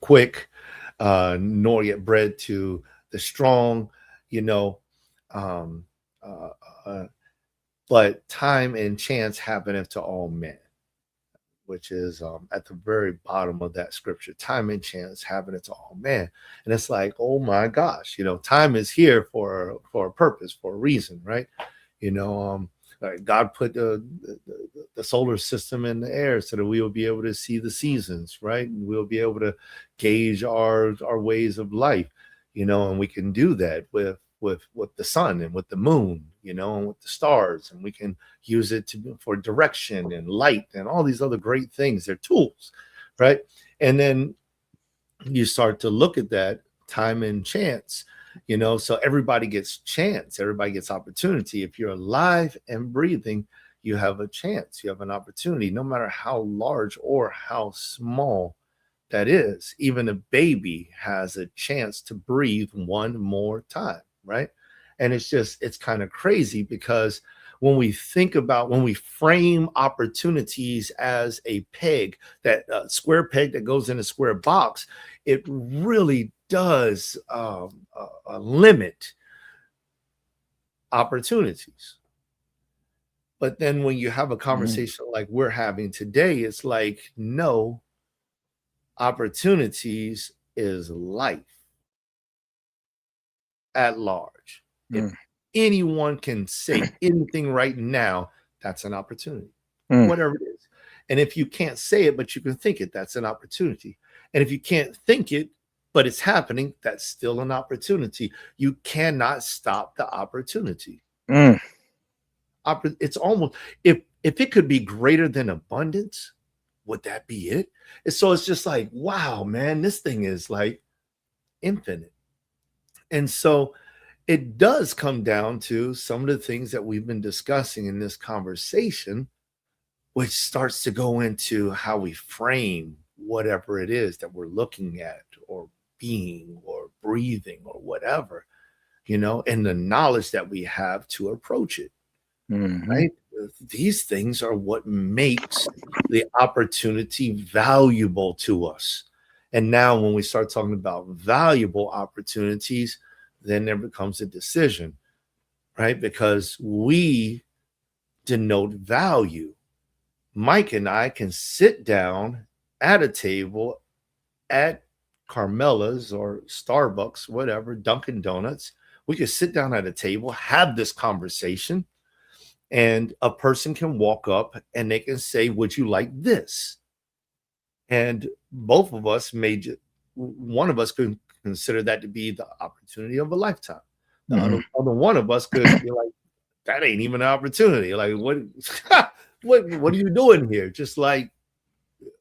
quick, nor yet bread to the strong, but time and chance happeneth to all men, which is at the very bottom of that scripture. Time and chance happeneth to all men. And it's like, oh my gosh, time is here for a purpose, for a reason, right? God put the solar system in the air so that we will be able to see the seasons, right? And we'll be able to gauge our ways of life, and we can do that with the sun and with the moon, and with the stars, and we can use it for direction and light and all these other great things. They're tools, right? And then you start to look at that time and chance, so everybody gets chance, everybody gets opportunity. If you're alive and breathing, you have a chance, you have an opportunity, no matter how large or how small that is. Even a baby has a chance to breathe one more time, right? And it's kind of crazy, because when we frame opportunities as a peg, that square peg that goes in a square box, it really does limit opportunities. But then when you have a conversation like we're having today, it's like, no, opportunities is life at large. If anyone can say anything right now, that's an opportunity, whatever it is. And if you can't say it, but you can think it, that's an opportunity. And if you can't think it, but it's happening, that's still an opportunity. You cannot stop the opportunity. It's almost, if it could be greater than abundance, would that be it? And so it's just like, wow, man, this thing is like infinite. And so it does come down to some of the things that we've been discussing in this conversation, which starts to go into how we frame whatever it is that we're looking at or being or breathing or whatever, and the knowledge that we have to approach it. Right? These things are what makes the opportunity valuable to us. And now when we start talking about valuable opportunities, then there becomes a decision, right? Because we denote value. Mike and I can sit down at a table at Carmela's or Starbucks, whatever, Dunkin' Donuts. We can sit down at a table, have this conversation, and a person can walk up and they can say, would you like this? And both of us one of us could consider that to be the opportunity of a lifetime. The other one of us could be like, that ain't even an opportunity. Like, what are you doing here? Just like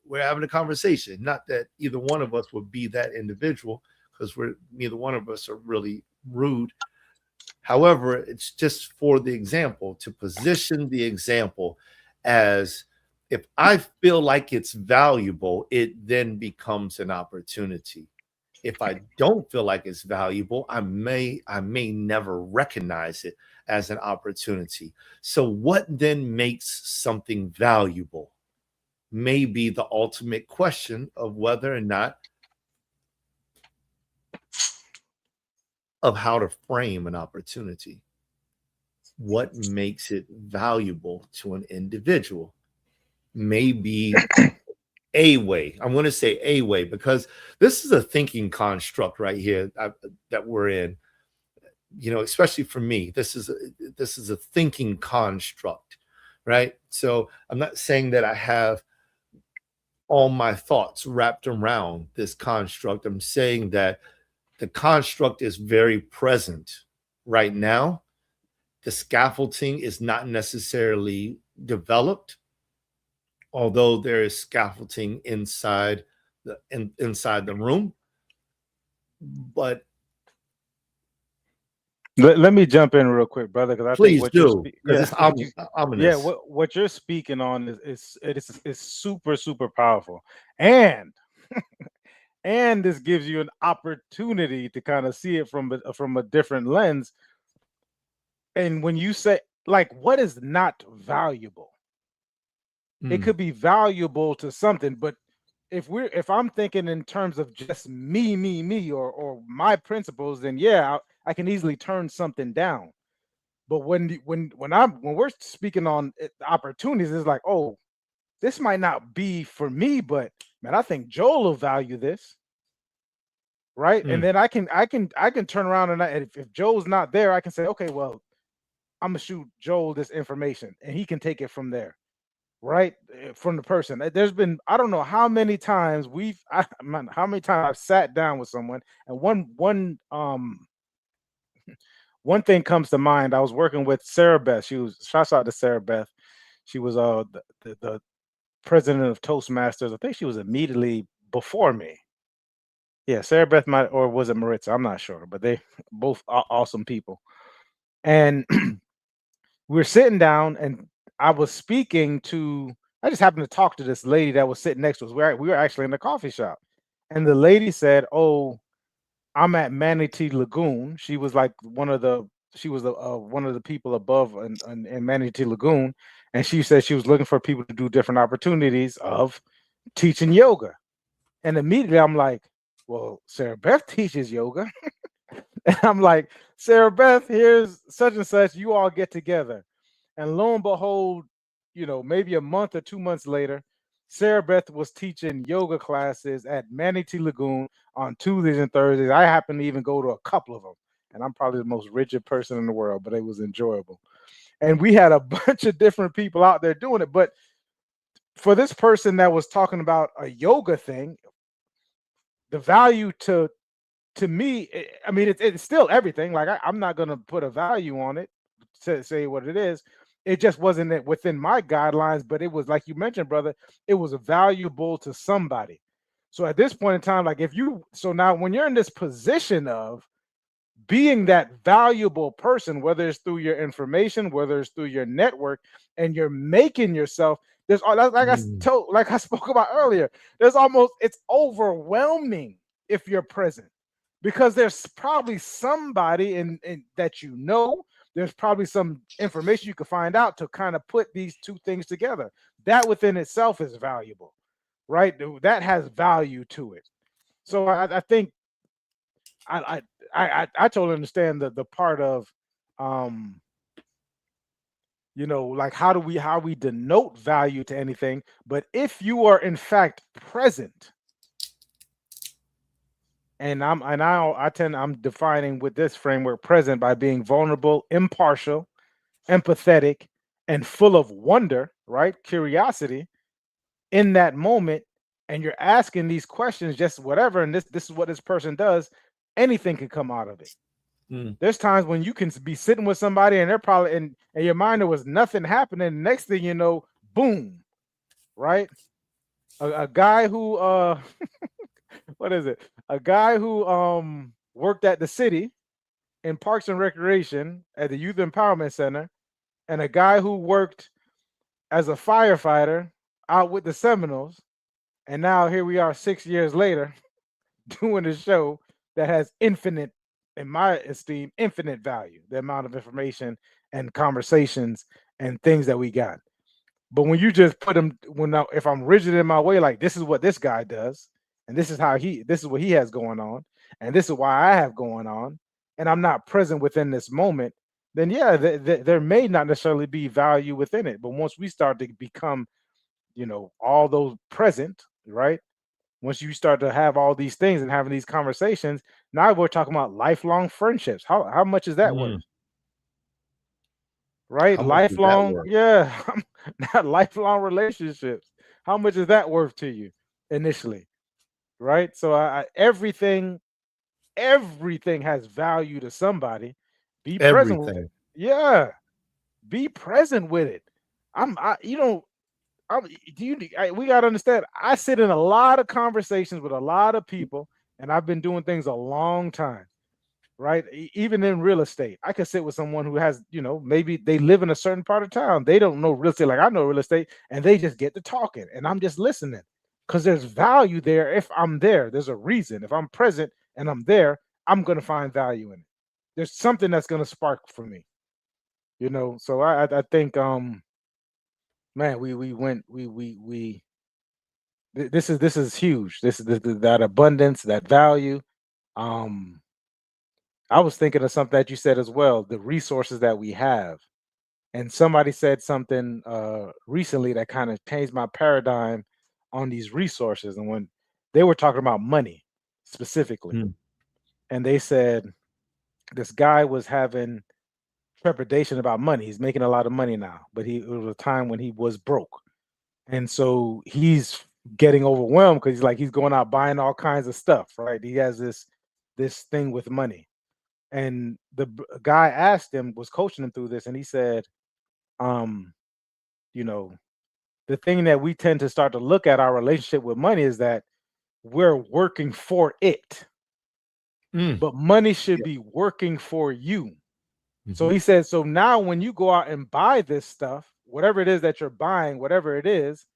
we're having a conversation. Not that either one of us would be that individual, because neither one of us are really rude. However, it's just for the example, to position the example as, if I feel like it's valuable, it then becomes an opportunity. If I don't feel like it's valuable, I may never recognize it as an opportunity. So what then makes something valuable may be the ultimate question of whether or not of how to frame an opportunity. What makes it valuable to an individual may be a way. I'm going to say a way because this is a thinking construct right here that we're in. You know, especially for me, this is a thinking construct, right? So I'm not saying that I have all my thoughts wrapped around this construct. I'm saying that the construct is very present right now. The scaffolding is not necessarily developed, although there is scaffolding inside the room. But let me jump in real quick, brother, because I please think do, because it's ominous. Yeah, what you're speaking on is super, super powerful, and and this gives you an opportunity to kind of see it from a different lens. And when you say, like, what is not valuable? It could be valuable to something, but if I'm thinking in terms of just me, or my principles, then yeah, I can easily turn something down. But when we're speaking on opportunities, it's like, oh, this might not be for me, but man, I think Joel will value this, right? And then I can turn around and if Joel's not there, I can say, okay, well, I'm gonna shoot Joel this information, and he can take it from there, right? From the person. There's been, I don't know how many times how many times I've sat down with someone, and one thing comes to mind. I was working with Sarah Beth. Shouts out to Sarah Beth. She was the president of Toastmasters. I think she was immediately before me. Yeah, Sarah Beth or was it Maritza? I'm not sure, but they both are awesome people. And we were sitting down, and I was speaking to, I just happened to talk to this lady that was sitting next to us. We were actually in the coffee shop, and the lady said, "Oh, I'm at Manatee Lagoon." She was like one of the people above in Manatee Lagoon, and she said she was looking for people to do different opportunities of teaching yoga. And immediately I'm like, well, Sarah Beth teaches yoga. And I'm like, Sarah Beth, here's such and such, you all get together. And lo and behold, maybe a month or 2 months later, Sarah Beth was teaching yoga classes at Manatee Lagoon on Tuesdays and Thursdays. I happen to even go to a couple of them, and I'm probably the most rigid person in the world, but it was enjoyable. And we had a bunch of different people out there doing it. But for this person that was talking about a yoga thing, the value to me, I mean, it's still everything. Like I'm not gonna put a value on it to say what it is. It just wasn't within my guidelines, but it was, like you mentioned, brother, it was valuable to somebody. So at this point in time, like so now when you're in this position of being that valuable person, whether it's through your information, whether it's through your network, and you're making yourself, there's like I spoke about earlier, it's overwhelming if you're present, because there's probably somebody in that there's probably some information you can find out to kind of put these two things together. That within itself is valuable, right? That has value to it. So I think I totally understand the part of like how we denote value to anything. But if you are in fact present, and I'm defining with this framework present by being vulnerable, impartial, empathetic, and full of wonder, right? Curiosity in that moment, and you're asking these questions, just whatever, and this is what this person does, anything can come out of it. There's times when you can be sitting with somebody and they're probably in your mind there was nothing happening. Next thing you know, boom, right? A guy who what is it? A guy who worked at the city in Parks and Recreation at the Youth Empowerment Center, and a guy who worked as a firefighter out with the Seminoles, and now here we are 6 years later doing a show that has infinite, in my esteem, infinite value, the amount of information and conversations and things that we got. But when you just put them, if I'm rigid in my way, like this is what this guy does, and this is what he has going on, and this is why I have going on, and I'm not present within this moment, then yeah, there may not necessarily be value within it. But once we start to become, all those present, right? Once you start to have all these things and having these conversations, now we're talking about lifelong friendships. How much is that worth? Right? How much is that Lifelong, worth? yeah, not lifelong relationships. How much is that worth to you initially? Right? So everything has value to somebody. Be present with it. Everything. Yeah. Be present with it. We got to understand, I sit in a lot of conversations with a lot of people, and I've been doing things a long time, right? Even in real estate, I could sit with someone who has, maybe they live in a certain part of town. They don't know real estate like I know real estate, and they just get to talking, and I'm just listening because there's value there. If I'm there, there's a reason. If I'm present and I'm there, I'm going to find value in it. There's something that's going to spark for me, So I think, man, this is huge. This is that abundance, that value. I was thinking of something that you said as well, the resources that we have. And somebody said something recently that kind of changed my paradigm on these resources. And when they were talking about money specifically, and they said this guy was having trepidation about money. He's making a lot of money now, but it was a time when he was broke. And so he's getting overwhelmed because he's going out buying all kinds of stuff, right? He has this thing with money. And the guy asked him, was coaching him through this, and he said, the thing that we tend to start to look at our relationship with money is that we're working for it. But money should be working for you. So he said, so now when you go out and buy this stuff, whatever it is that you're buying, whatever it is,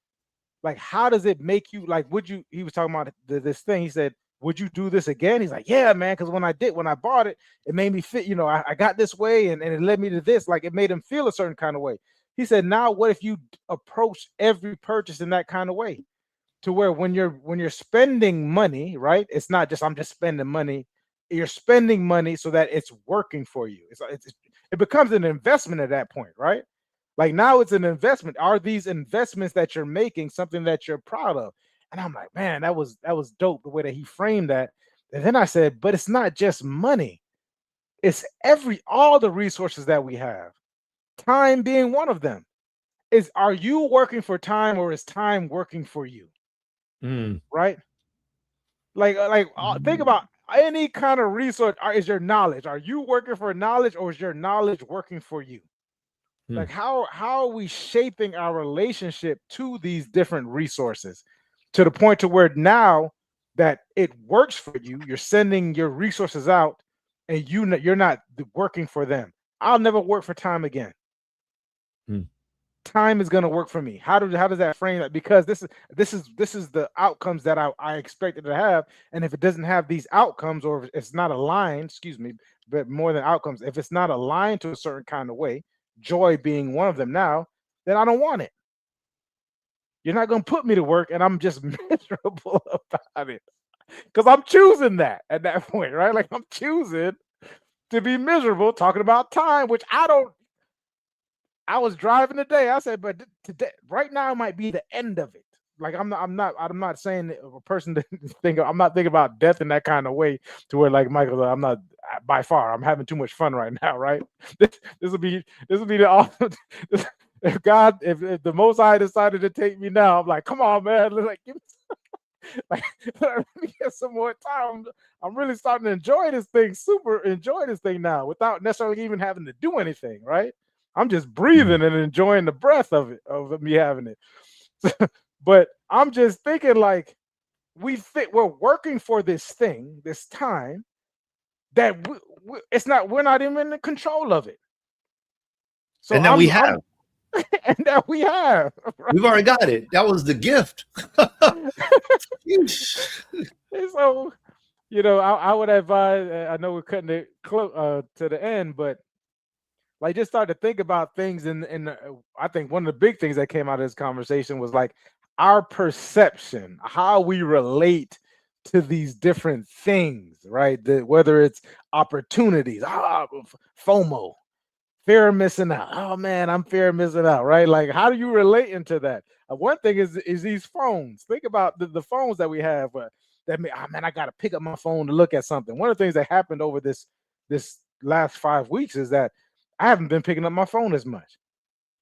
like, how does it make you, like, he was talking about this thing. He said, would you do this again? He's like, yeah, man. Cause when I bought it, it made me fit, I got this way and it led me to this, like it made him feel a certain kind of way. He said, now what if you approach every purchase in that kind of way, to where when you're spending money, right? It's not just, I'm just spending money. You're spending money so that it's working for you. It becomes an investment at that point, right? Like now it's an investment. Are these investments that you're making something that you're proud of? And I'm like, man, that was dope the way that he framed that. And then I said, but it's not just money. It's all the resources that we have. Time being one of them. Are you working for time, or is time working for you? Right? Like think about any kind of resource. Is your knowledge? Are you working for knowledge, or is your knowledge working for you? Like how are we shaping our relationship to these different resources to the point to where now that it works for you, you're sending your resources out, and you're not working for them. I'll never work for time again. Time is going to work for me. How does that frame that? Because this is the outcomes that I expected to have, and if it doesn't have these outcomes, or if it's not aligned, but more than outcomes, if it's not aligned to a certain kind of way, joy being one of them now, then I don't want it. You're not going to put me to work and I'm just miserable about it, because I'm choosing that at that point, right? Like I'm choosing to be miserable talking about time, which I was driving today. I said, but today, right now might be the end of it. Like I'm not saying that a person to think, I'm not thinking about death in that kind of way to where, like, Michael, I'm not, by far, I'm having too much fun right now, right? This will be the awesome. If the Most High decided to take me now, I'm like, come on, man, like, give me let me get some more time. I'm really starting to enjoy this thing now, without necessarily even having to do anything, right? I'm just breathing and enjoying the breath of me having it. But I'm just thinking, like, we're working for this thing, this time that we're not even in control of it. So and that we have. And that we have. Right? We've already got it. That was the gift. So, I would advise, I know we're cutting it to the end, but like, just start to think about things. And I think one of the big things that came out of this conversation was like our perception, how we relate to these different things, right? Whether it's opportunities, FOMO, fear of missing out. Oh man, I'm fear of missing out, right? Like, how do you relate into that? One thing is these phones. Think about the phones that we have. That mean, oh man, I got to pick up my phone to look at something. One of the things that happened over this last 5 weeks is that I haven't been picking up my phone as much.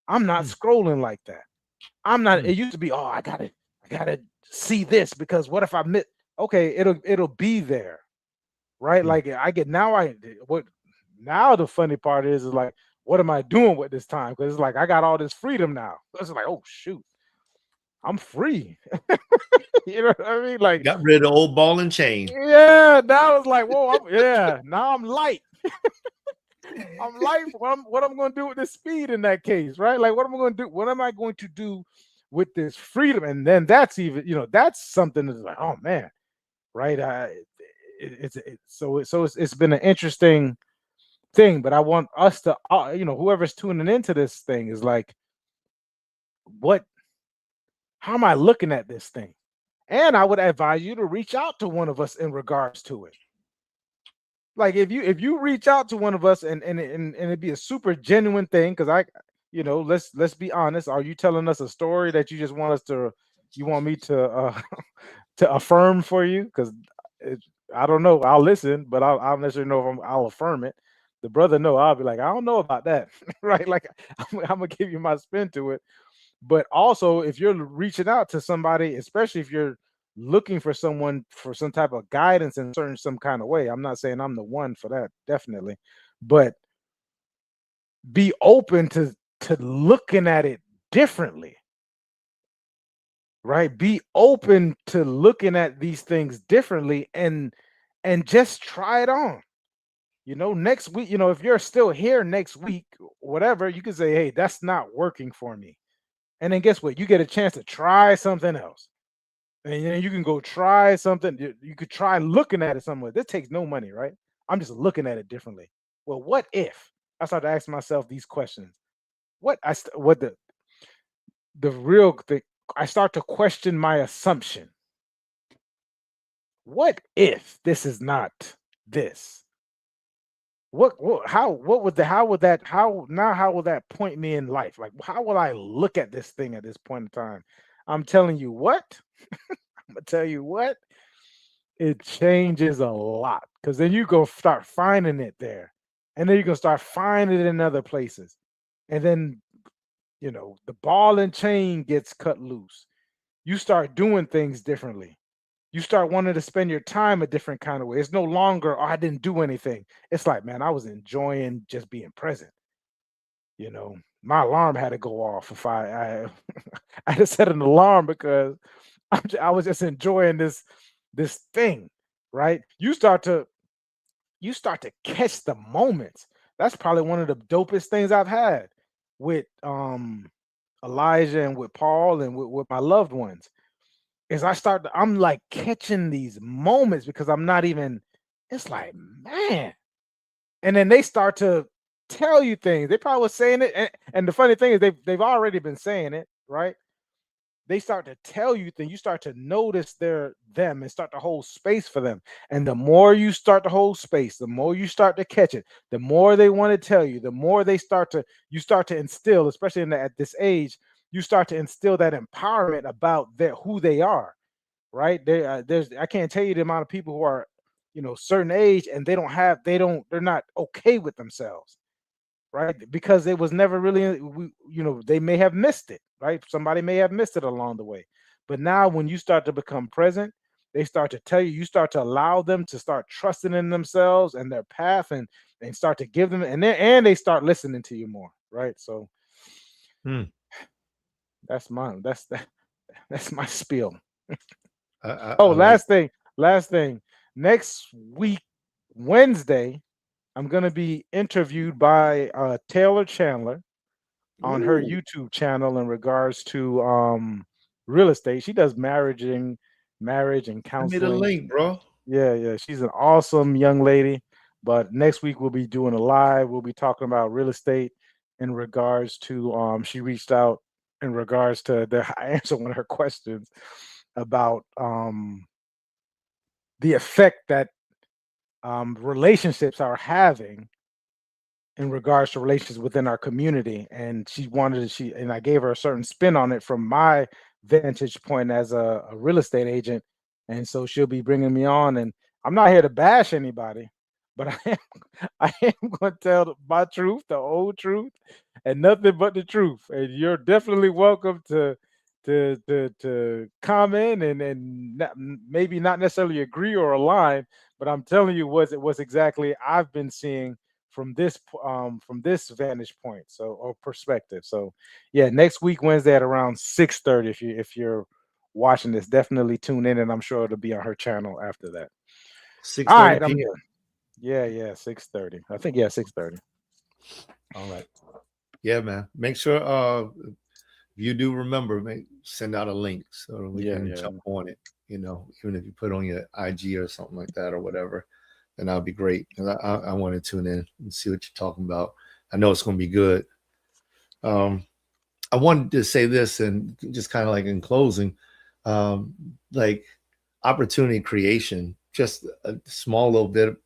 I'm not scrolling like that. I'm not. It used to be, oh, I gotta see this because what if I miss? Okay, it'll be there, right? Like now the funny part is like, what am I doing with this time? Because it's like I got all this freedom now. It's like, oh shoot, I'm free. You know what I mean? Like, got rid of old ball and chain. Yeah, now it's like, whoa, now I'm light. I'm light. What I'm going to do with this speed in that case, right? Like, what am I going to do? What am I going to do with this freedom? And then that's even, that's something that's like, oh man, right? It's been an interesting thing, but I want us to, whoever's tuning into this thing is like, how am I looking at this thing? And I would advise you to reach out to one of us in regards to it. Like if you reach out to one of us and it'd be a super genuine thing, because let's be honest. Are you telling us a story that you just want me to to affirm for you? Because I don't know. I'll listen, but I'll necessarily know if I'll affirm it. The brother, no, I'll be like, I don't know about that, right? Like I'm gonna give you my spin to it. But also, if you're reaching out to somebody, especially if you're looking for someone for some type of guidance in some kind of way, I'm not saying I'm the one for that, definitely, but be open to looking at it differently, right? Be open to looking at these things differently and just try it on. Next week, if you're still here next week, whatever, you can say, hey, that's not working for me. And then guess what? You get a chance to try something else. And then you can go try something. You could try looking at it somewhere. This takes no money, right? I'm just looking at it differently. Well, what if I start to ask myself these questions? The real thing, I start to question my assumption. What if this is not this? How will that point me in life? Like, how will I look at this thing at this point in time? I'm telling you what, I'm gonna tell you what, it changes a lot, because then you go start finding it there, and then you're gonna start finding it in other places, and then the ball and chain gets cut loose. You start doing things differently. You start wanting to spend your time a different kind of way. It's no longer, oh, I didn't do anything. It's like, man, I was enjoying just being present. My alarm had to go off if I had to set an alarm because I was just enjoying this thing, right? You start to catch the moments. That's probably one of the dopest things I've had with Elijah and with Paul and with my loved ones. Is I'm like catching these moments because I'm not even, it's like, man. And then they start to tell you things. They probably was saying it. And the funny thing is they've already been saying it, right? They start to tell you things. You start to notice them and start to hold space for them. And the more you start to hold space, the more you start to catch it, the more they want to tell you, the more you start to instill, especially at this age, you start to instill that empowerment about who they are, right? I can't tell you the amount of people who are, certain age and they're not okay with themselves, right? Because it was never really, they may have missed it, right? Somebody may have missed it along the way. But now when you start to become present, they start to tell you start to allow them to start trusting in themselves and their path and start to give them, and they start listening to you more, right? So that's my spiel. Last thing. Next week, Wednesday, I'm gonna be interviewed by Taylor Chandler on her YouTube channel in regards to real estate. She does marriage and counseling. Send me the link, bro. Yeah. She's an awesome young lady. But next week we'll be doing a live. We'll be talking about real estate in regards to she reached out in regards to I answered one of her questions about the effect that relationships are having in regards to relationships within our community. And I gave her a certain spin on it from my vantage point as a real estate agent. And so she'll be bringing me on, and I'm not here to bash anybody, but I am going to tell my truth, the old truth, and nothing but the truth. And you're definitely welcome to comment and maybe not necessarily agree or align, but I'm telling you what's exactly I've been seeing from this vantage point, so, or perspective. So yeah, next week Wednesday at around 6:30, if you're watching this, definitely tune in, and I'm sure it'll be on her channel after that. 6:30 All right, I'm p.m. here. Yeah, 6:30. I think 6:30. All right. Yeah, man. Make sure if you do remember, send out a link so we can jump on it. Even if you put on your IG or something like that or whatever, then that'll be great. I want to tune in and see what you're talking about. I know it's going to be good. I wanted to say this, and just kind of like in closing, like opportunity creation, just a small little bit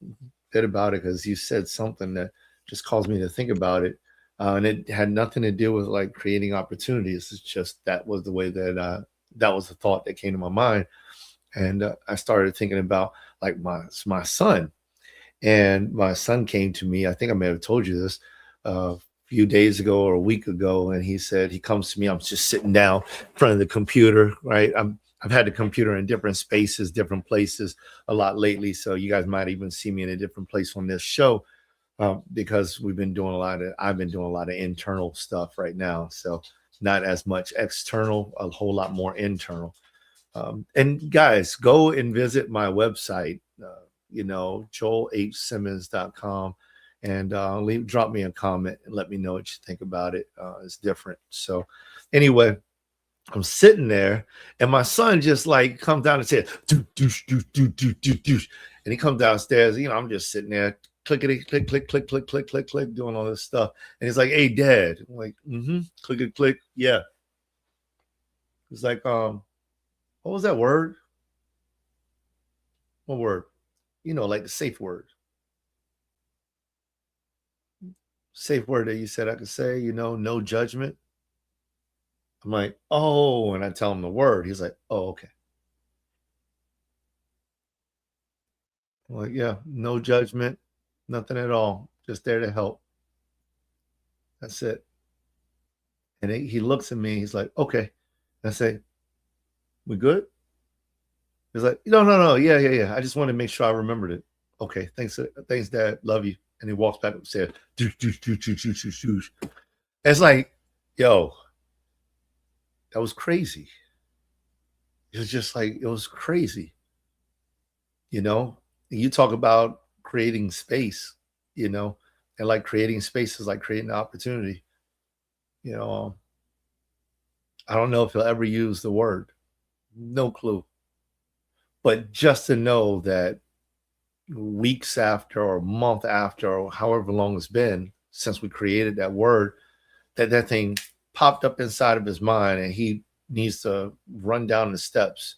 about it, because you said something that just caused me to think about it. And it had nothing to do with like creating opportunities. It's just that was the way that was the thought that came to my mind. And I started thinking about like my son. And my son came to me, I think I may have told you this a few days ago or a week ago, and he said, he comes to me, I'm just sitting down in front of the computer, right? I've had the computer in different spaces, different places a lot lately. So you guys might even see me in a different place on this show, because I've been doing a lot of internal stuff right now. So not as much external, a whole lot more internal. And guys, go and visit my website, joelsimmons.com, and drop me a comment and let me know what you think about it. It's different. So anyway, I'm sitting there, and my son just like comes down and says, douche, and he comes downstairs. I'm just sitting there, clickety, click, click, click, click, click, click, click, doing all this stuff. And he's like, "Hey, Dad." I'm like, clickety, click, yeah. It's like, what was that word? What word? Like the safe word. Safe word that you said I could say, no judgment. I'm like, oh, and I tell him the word. He's like, oh, okay. I'm like, yeah, no judgment, nothing at all. Just there to help. That's it. And he looks at me. He's like, okay. And I say, we good? He's like, no. Yeah. I just want to make sure I remembered it. Okay, thanks, Dad. Love you. And he walks back upstairs. It's like, yo, that was crazy. It was just like, it was crazy. You talk about creating space, and like creating space is like creating an opportunity. I don't know if he'll ever use the word. No clue. But just to know that weeks after or a month after or however long it's been since we created that word, that thing popped up inside of his mind, and he needs to run down the steps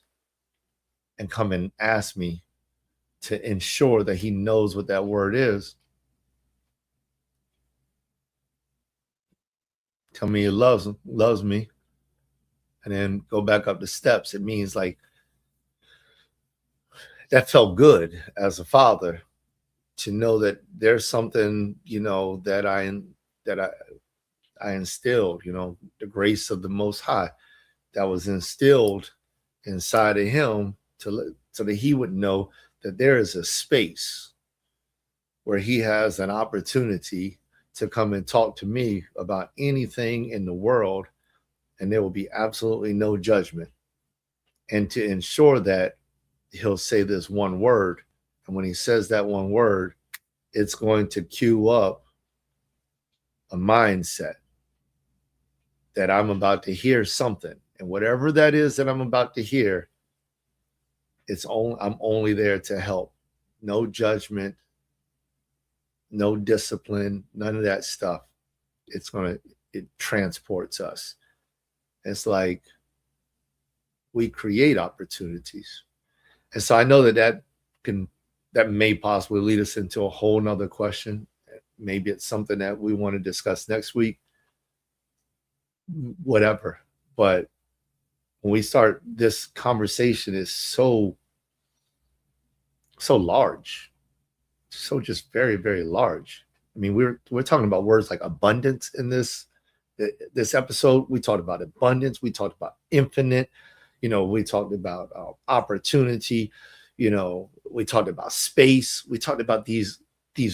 and come and ask me to ensure that he knows what that word is. Tell me he loves me, and then go back up the steps. It means like, that felt good as a father to know that there's something, that I instilled, the grace of the Most High that was instilled inside of him so that he would know that there is a space where he has an opportunity to come and talk to me about anything in the world, and there will be absolutely no judgment. And to ensure that he'll say this one word, and when he says that one word, it's going to cue up a mindset that I'm about to hear something, and whatever that is that I'm about to hear, I'm only there to help. No judgment, no discipline, none of that stuff. It transports us. It's like we create opportunities. And so I know that that may possibly lead us into a whole nother question. Maybe it's something that we want to discuss next week, whatever. But when we start, this conversation is so large, so just very, very large. I mean, we're talking about words like abundance in this episode. We talked about abundance. We talked about infinite. We talked about opportunity. We talked about space. We talked about these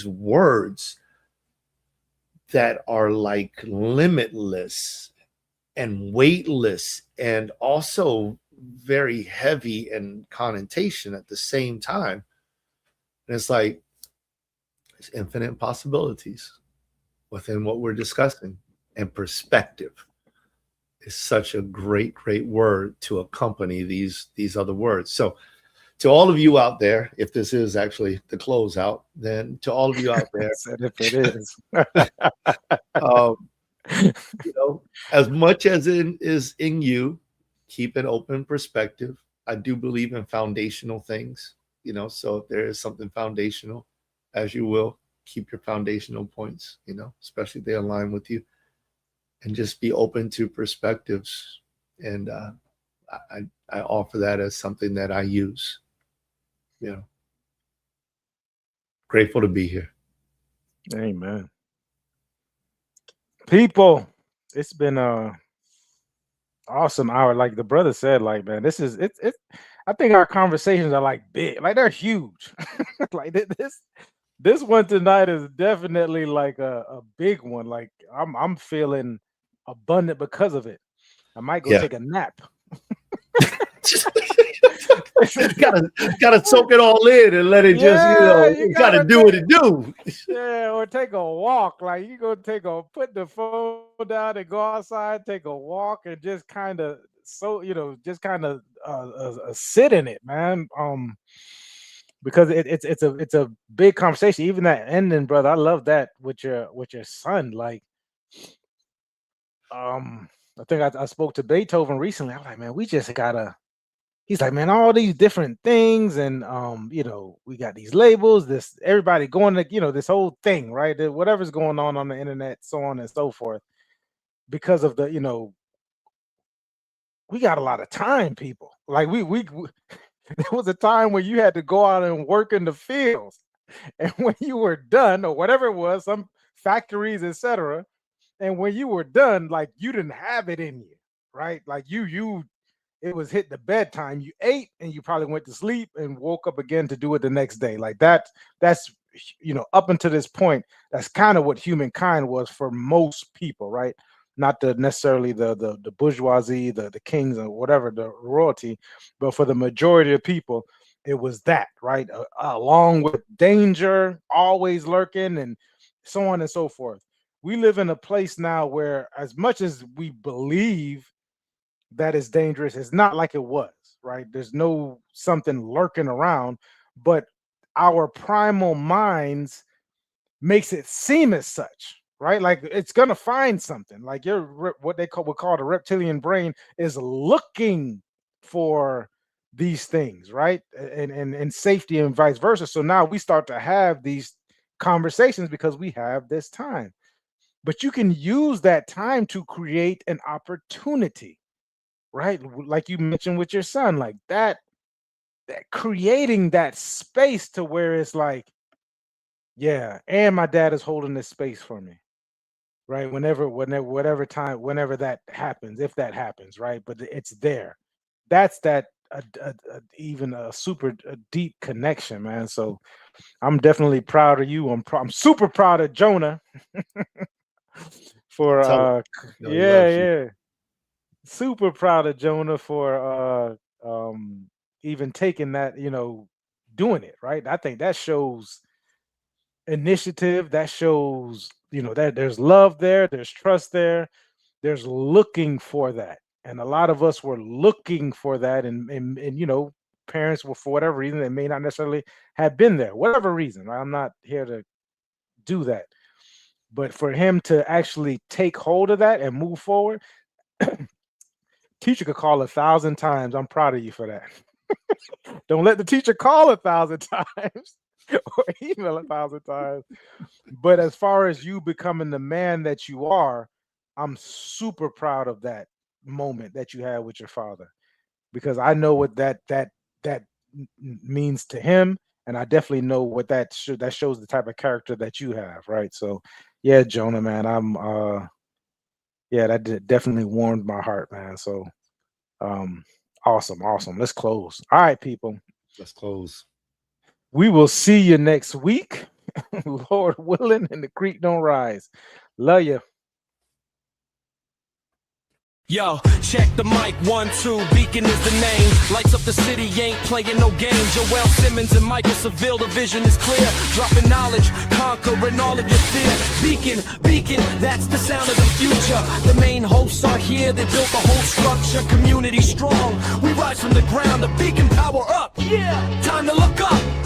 words that are like limitless and weightless and also very heavy in connotation at the same time. And it's like, there's infinite possibilities within what we're discussing. And perspective is such a great word to accompany these other words. So to all of you out there, if this is actually the closeout, then to all of you out there, if it is, as much as it is in you, keep an open perspective. I do believe in foundational things, so if there is something foundational, as you will, keep your foundational points, especially if they align with you, and just be open to perspectives. And I offer that as something that I use. Grateful to be here. Amen. People, it's been a awesome hour. Like the brother said, like, man, this is it. I think our conversations are like big, like they're huge. Like this one tonight is definitely like a big one. Like I'm feeling abundant because of it. I might go take a nap. gotta soak it all in and let it you gotta do what it do. Yeah, or take a walk. Like you go put the phone down and go outside, take a walk, and just kind of sit in it, man. Because it's a big conversation. Even that ending, brother, I love that with your son. Like, I think I spoke to Beethoven recently. I'm like, man, we just gotta. He's like, man, all these different things, and we got these labels. This everybody going to this whole thing, right? Whatever's going on the internet, so on and so forth, because of the we got a lot of time, people. Like we there was a time when you had to go out and work in the fields, and when you were done, or whatever it was, some factories, etc. And when you were done, like you didn't have it in you, right? Like it was hit the bedtime. You ate and you probably went to sleep and woke up again to do it the next day. Like that's up until this point, that's kind of what humankind was for most people, right? Not necessarily the bourgeoisie, the kings or whatever, the royalty, but for the majority of people, it was that, right? Along with danger, always lurking, and so on and so forth. We live in a place now where, as much as we believe that is dangerous, it's not like it was, right? There's no something lurking around, but our primal minds makes it seem as such, right? Like it's gonna find something. Like what they would call the reptilian brain is looking for these things, right? And safety and vice versa. So now we start to have these conversations because we have this time. But you can use that time to create an opportunity, right? Like you mentioned with your son, like that creating that space to where it's like, yeah, and my dad is holding this space for me, right? Whenever that happens, if that happens, right? But it's there. That's even a super deep connection, man. So I'm definitely proud of you. I'm super proud of Jonah for super proud of Jonah for even taking that, doing it, right? I think that shows initiative. That shows, that there's love there, there's trust there, there's looking for that. And a lot of us were looking for that, and parents were, for whatever reason, they may not necessarily have been there, whatever reason, right? I'm not here to do that. But for him to actually take hold of that and move forward, teacher could call 1,000 times. I'm proud of you for that. Don't let the teacher call 1,000 times or email 1,000 times. But as far as you becoming the man that you are, I'm super proud of that moment that you had with your father, because I know what that means to him, and I definitely know what that shows the type of character that you have, right? So, yeah, Jonah, man, that definitely warmed my heart, man. So, awesome. Let's close. All right, people. Let's close. We will see you next week, Lord willing, and the creek don't rise. Love you. Yo, check the mic, 1, 2, Beacon is the name. Lights up the city, ain't playing no games. Joel Simmons and Michael Seville, the vision is clear. Dropping knowledge, conquering all of your fear. Beacon, that's the sound of the future. The main hosts are here, they built the whole structure. Community strong, we rise from the ground, the beacon power up. Yeah, time to look up.